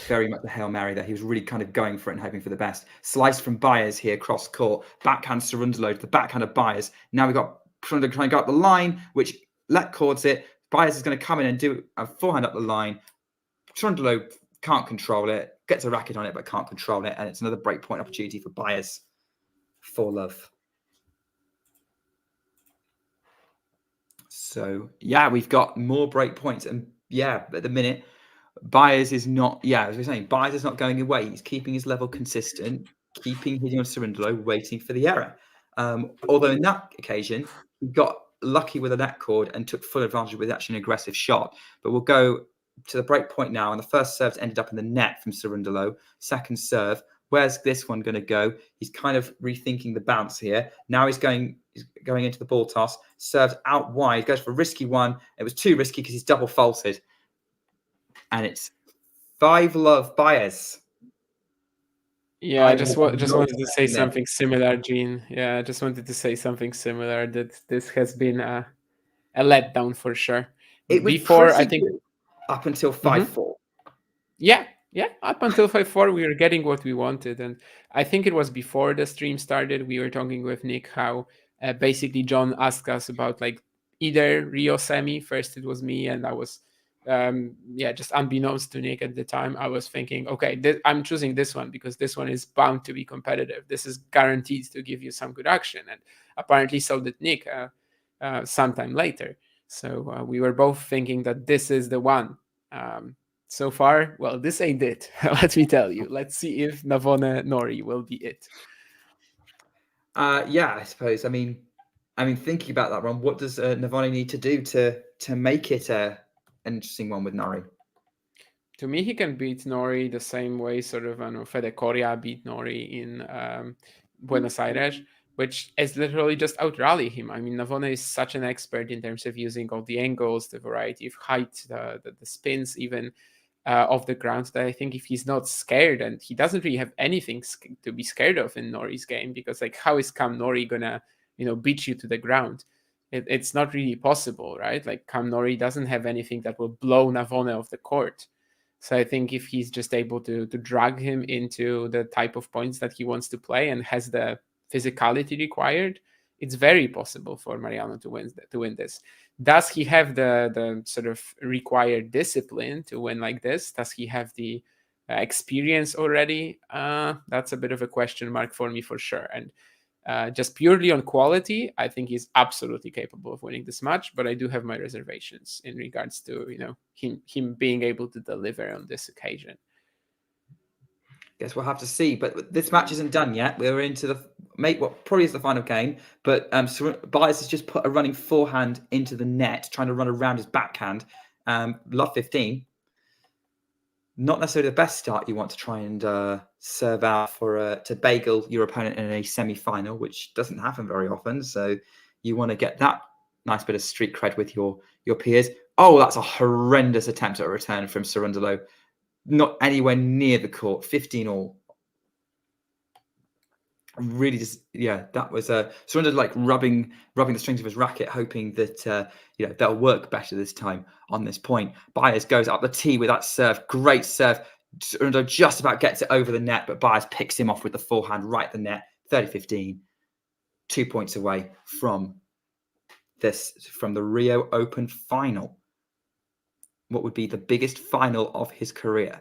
very much a Hail Mary there. He was really kind of going for it and hoping for the best. Slice from Baez here cross court. Backhand Cerundolo to the backhand of Baez. Now we've got Cerundolo trying to go up the line, which let chords it. Baez is going to come in and do a forehand up the line. Cerundolo can't control it. Gets a racket on it, but can't control it. And it's another breakpoint opportunity for Baez. 4-love. So, we've got more break points. And, at the minute, Baez is not, as we're saying, Baez is not going away. He's keeping his level consistent, keeping hitting on Cerundolo, waiting for the error. Although in that occasion, he got lucky with a net cord and took full advantage with actually an aggressive shot. But we'll go to the break point now. And the first serve's ended up in the net from Cerundolo. Second serve. Where's this one going to go? He's kind of rethinking the bounce here. Now he's going into the ball toss. Serves out wide. Goes for a risky one. It was too risky because he's double faulted. And it's 5-love Baez. Yeah, I just wanted to say something similar, Gene. Yeah, I just wanted to say something similar, that this has been a letdown for sure. It was before, I think, up until 5-4. Yeah, up until 5-4, we were getting what we wanted. And I think it was before the stream started, we were talking with Nick how basically John asked us about like either Rio semi. First it was me, and I was just unbeknownst to Nick at the time, I was thinking, okay, I'm choosing this one because this one is bound to be competitive. This is guaranteed to give you some good action. And apparently so did Nick sometime later. So we were both thinking that this is the one. So far, well, this ain't it. Let me tell you. Let's see if Navone Nori will be it. I suppose. I mean, thinking about that one, what does Navone need to do to make it an interesting one with Nori? To me, he can beat Nori the same way sort of Fede Coria beat Nori in Buenos Aires, which is literally just out-rally him. I mean, Navone is such an expert in terms of using all the angles, the variety of height, the spins even off the ground, that I think if he's not scared, and he doesn't really have anything to be scared of in Nori's game, because like how is Cam Nori gonna beat you to the ground? It's not really possible, right? Like Cam Nori doesn't have anything that will blow Navone off the court. So I think if he's just able to drag him into the type of points that he wants to play and has the physicality required, it's very possible for Mariano to win this. Does he have the sort of required discipline to win like this? Does he have the experience already? That's a bit of a question mark for me for sure. And just purely on quality, I think he's absolutely capable of winning this match, but I do have my reservations in regards to him being able to deliver on this occasion. Guess we'll have to see. But this match isn't done yet. We're into what probably is the final game. But Baez has just put a running forehand into the net, trying to run around his backhand. Love 15. Not necessarily the best start you want to try and serve out to bagel your opponent in a semi-final, which doesn't happen very often. So you want to get that nice bit of street cred with your peers. Oh, that's a horrendous attempt at a return from Cerundolo. Not anywhere near the court. 15 all. Really just, that was Cerundolo like rubbing the strings of his racket, hoping that they'll work better this time on this point. Baez goes up the tee with that serve. Great serve. Cerundolo just about gets it over the net, but Baez picks him off with the forehand right at the net. 30-15. 2 points away from the Rio Open final. What would be the biggest final of his career?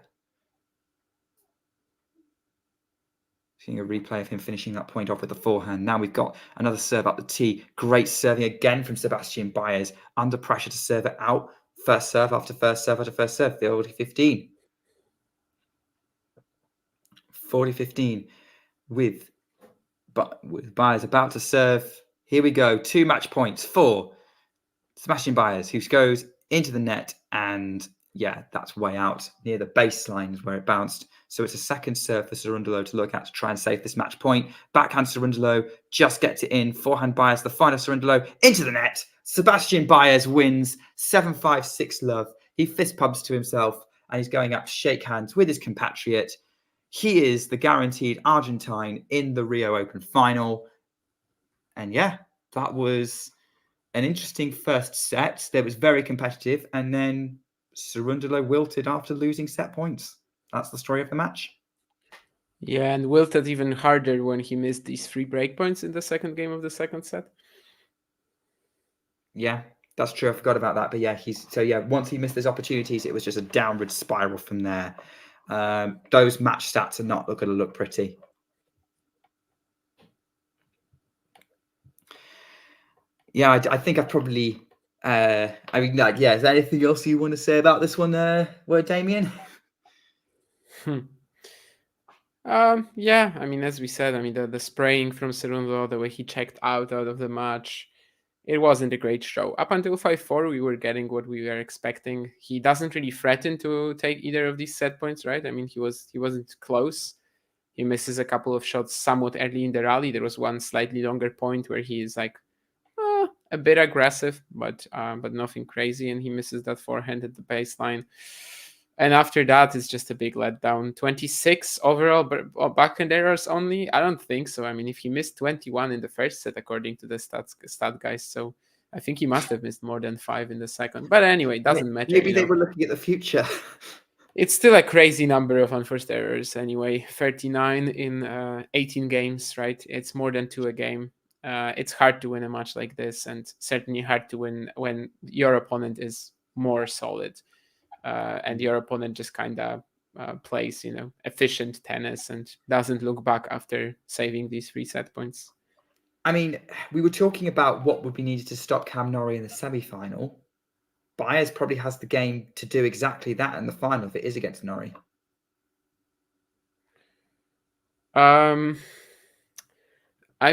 Seeing a replay of him finishing that point off with the forehand. Now we've got another serve up the tee. Great serving again from Sebastian Baez. Under pressure to serve it out. First serve after first serve after first serve. 40-15. 40-15 with Baez about to serve. Here we go. 2 match points for Sebastian Baez, who goes into the net, and yeah, that's way out near the baseline is where it bounced. So it's a second serve for Cerundolo to look at to try and save this match point. Backhand Cerundolo just gets it in. Forehand Baez, the final Cerundolo into the net. Sebastian Baez wins 7-5, 6-love. He fist pumps to himself and he's going up to shake hands with his compatriot. He is the guaranteed Argentine in the Rio Open final. And yeah, that was an interesting first set that was very competitive, and then Cerundolo wilted after losing set points. That's the story of the match. Yeah, and wilted even harder when he missed these 3 break points in the second game of the second set. Yeah, that's true. I forgot about that. But yeah, once he missed those opportunities, it was just a downward spiral from there. Those match stats are not going to look pretty. Yeah, I think I've probably. Is there anything else you want to say about this one, Damien? Yeah, I mean, as we said, I mean, the spraying from Cerundolo, the way he checked out of the match, it wasn't a great show. Up until 5-4, we were getting what we were expecting. He doesn't really threaten to take either of these set points, right? I mean, he wasn't close. He misses a couple of shots somewhat early in the rally. There was one slightly longer point where he is like a bit aggressive, but nothing crazy, and he misses that forehand at the baseline. And after that, it's just a big letdown. 26 overall, but backhand errors only? I don't think so. I mean, if he missed 21 in the first set, according to the stat guys, so I think he must have missed more than 5 in the second. But anyway, it doesn't matter. Maybe they were looking at the future. It's still a crazy number of unforced errors anyway. 39 in 18 games, right? It's more than 2 a game. It's hard to win a match like this, and certainly hard to win when your opponent is more solid. And your opponent just kind of plays, efficient tennis and doesn't look back after saving these 3 set points. I mean, we were talking about what would be needed to stop Cam Norrie in the semi-final. Baez probably has the game to do exactly that in the final if it is against Norrie. I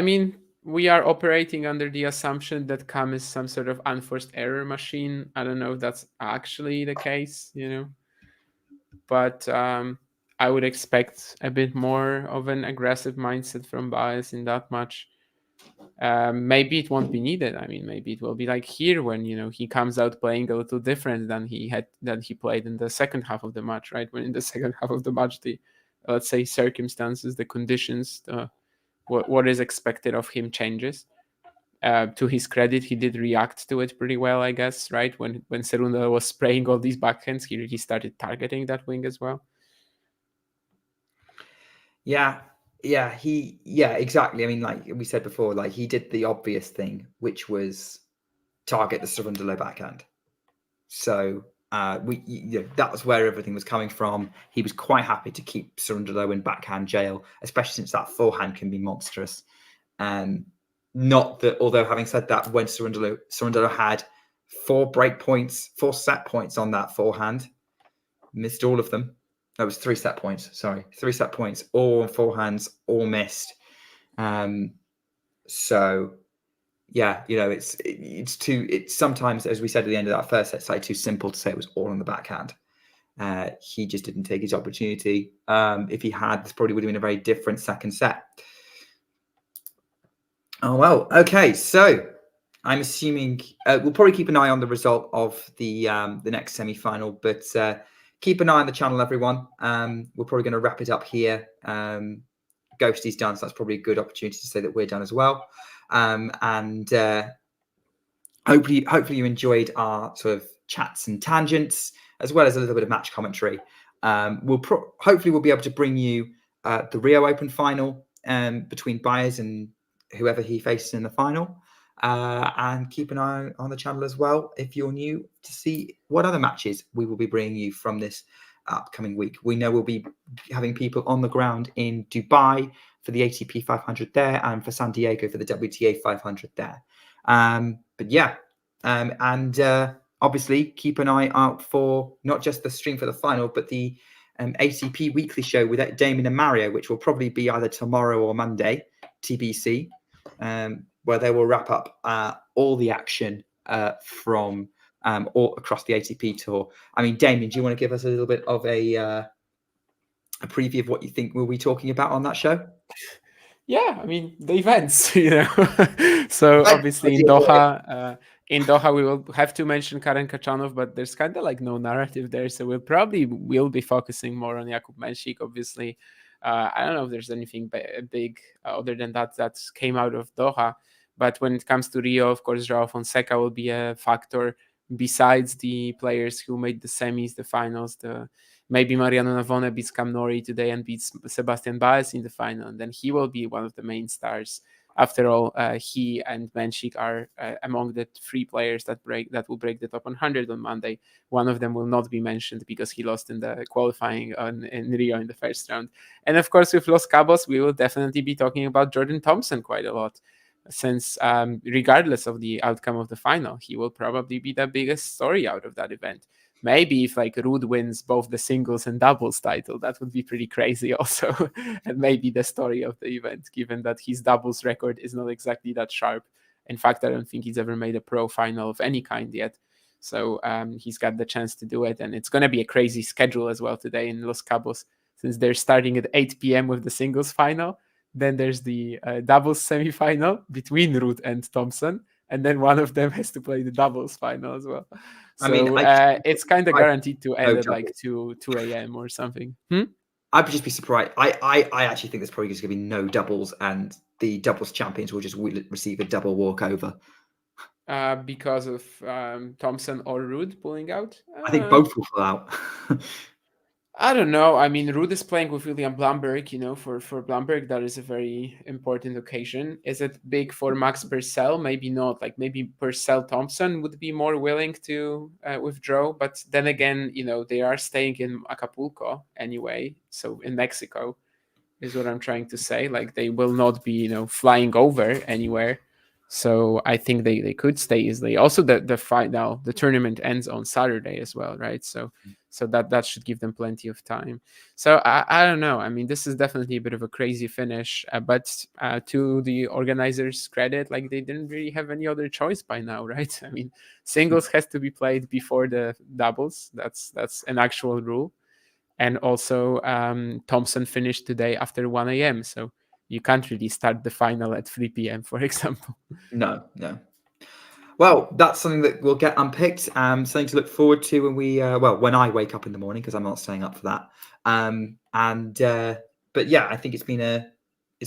mean, we are operating under the assumption that Cam is some sort of unforced error machine. I don't know if that's actually the case, but I would expect a bit more of an aggressive mindset from Baez in that match. Maybe it won't be needed. I mean, maybe it will be like here when he comes out playing a little different than he played in the second half of the match, right? When in the second half of the match, the let's say circumstances, the conditions, what is expected of him changes. To his credit, he did react to it pretty well, I guess, right? When Cerundolo was spraying all these backhands, he started targeting that wing as well. Yeah, exactly. I mean, like we said before, like he did the obvious thing, which was target the Cerundolo backhand. So that was where everything was coming from. He was quite happy to keep Cerundolo in backhand jail, especially since that forehand can be monstrous. Not that, although having said that, when Cerundolo had 4 set points on that forehand, missed all of them. That was 3 set points. Sorry, 3 set points, all forehands, all missed. So yeah, it's sometimes, as we said at the end of that first set, it's like too simple to say it was all on the backhand. He just didn't take his opportunity. If he had, this probably would have been a very different second set. Oh, well, okay. So I'm assuming we'll probably keep an eye on the result of the next semi-final, but keep an eye on the channel, everyone. We're probably going to wrap it up here. Ghosty's done, so that's probably a good opportunity to say that we're done as well. And hopefully you enjoyed our sort of chats and tangents, as well as a little bit of match commentary. Hopefully we'll be able to bring you the Rio Open final between Baez and whoever he faces in the final. And keep an eye on the channel as well if you're new to see what other matches we will be bringing you from this upcoming week. We know we'll be having people on the ground in Dubai for the ATP 500 there, and for San Diego for the WTA 500 there. But yeah, and obviously keep an eye out for not just the stream for the final, but the ATP weekly show with Damien and Mario, which will probably be either tomorrow or Monday, TBC, where they will wrap up all the action from all across the ATP tour. I mean, Damien, do you want to give us a little bit of a preview of what you think we'll be talking about on that show? Yeah, I mean the events, So obviously in Doha we will have to mention Karen Khachanov, but there's kind of like no narrative there, so we'll be focusing more on Jakub Menšík. Obviously, I don't know if there's anything big other than that came out of Doha. But when it comes to Rio, of course, João Fonseca will be a factor. Besides the players who made the semis, the finals, maybe Mariano Navone beats Cam Nori today and beats Sebastian Baez in the final, and then he will be one of the main stars. After all, he and Menšík are among the 3 players that will break the top 100 on Monday. One of them will not be mentioned because he lost in the qualifying in Rio in the first round. And of course, with Los Cabos, we will definitely be talking about Jordan Thompson quite a lot, since regardless of the outcome of the final, he will probably be the biggest story out of that event. Maybe if like Ruud wins both the singles and doubles title, that would be pretty crazy also. And maybe the story of the event, given that his doubles record is not exactly that sharp. In fact, I don't think he's ever made a pro final of any kind yet. So he's got the chance to do it. And it's going to be a crazy schedule as well today in Los Cabos, since they're starting at 8 p.m. with the singles final. Then there's the doubles semi-final between Ruud and Thompson. And then one of them has to play the doubles final as well. So I mean, it's kind of guaranteed to end no at like 2 a.m. or something. I'd just be surprised. I actually think there's probably just going to be no doubles, and the doubles champions will just receive a double walkover. Because of Thompson or Ruud pulling out? I think both will pull out. I don't know. I mean, Ruud is playing with William Blumberg. For Blumberg, that is a very important occasion. Is it big for Max Purcell? Maybe not. Like maybe Purcell Thompson would be more willing to withdraw. But then again, they are staying in Acapulco anyway. So in Mexico is what I'm trying to say. Like they will not be, flying over anywhere. So I think they could stay easily. Also, the fight now, the tournament ends on Saturday as well, right? So that should give them plenty of time. So I don't know. I mean, this is definitely a bit of a crazy finish, but to the organizers' credit, like they didn't really have any other choice by now, right? I mean, singles has to be played before the doubles. That's an actual rule. And also, Thompson finished today after 1 a.m. So you can't really start the final at 3 p.m., for example. No. Well, that's something that will get unpicked. Something to look forward to when when I wake up in the morning, because I'm not staying up for that. But yeah, I think it's been a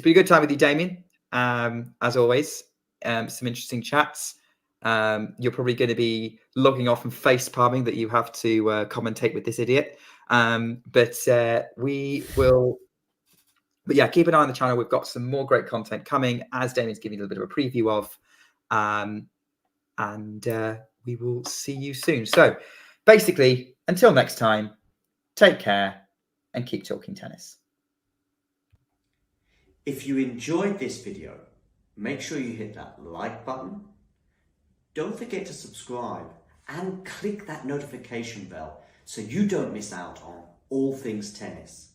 good time with you, Damien. As always, some interesting chats. You're probably going to be logging off and face palming that you have to commentate with this idiot. But we will. But yeah, keep an eye on the channel. We've got some more great content coming, as Damien's giving you a little bit of a preview of. And we will see you soon. So basically, until next time, take care and keep talking tennis. If you enjoyed this video, make sure you hit that like button. Don't forget to subscribe and click that notification bell so you don't miss out on all things tennis.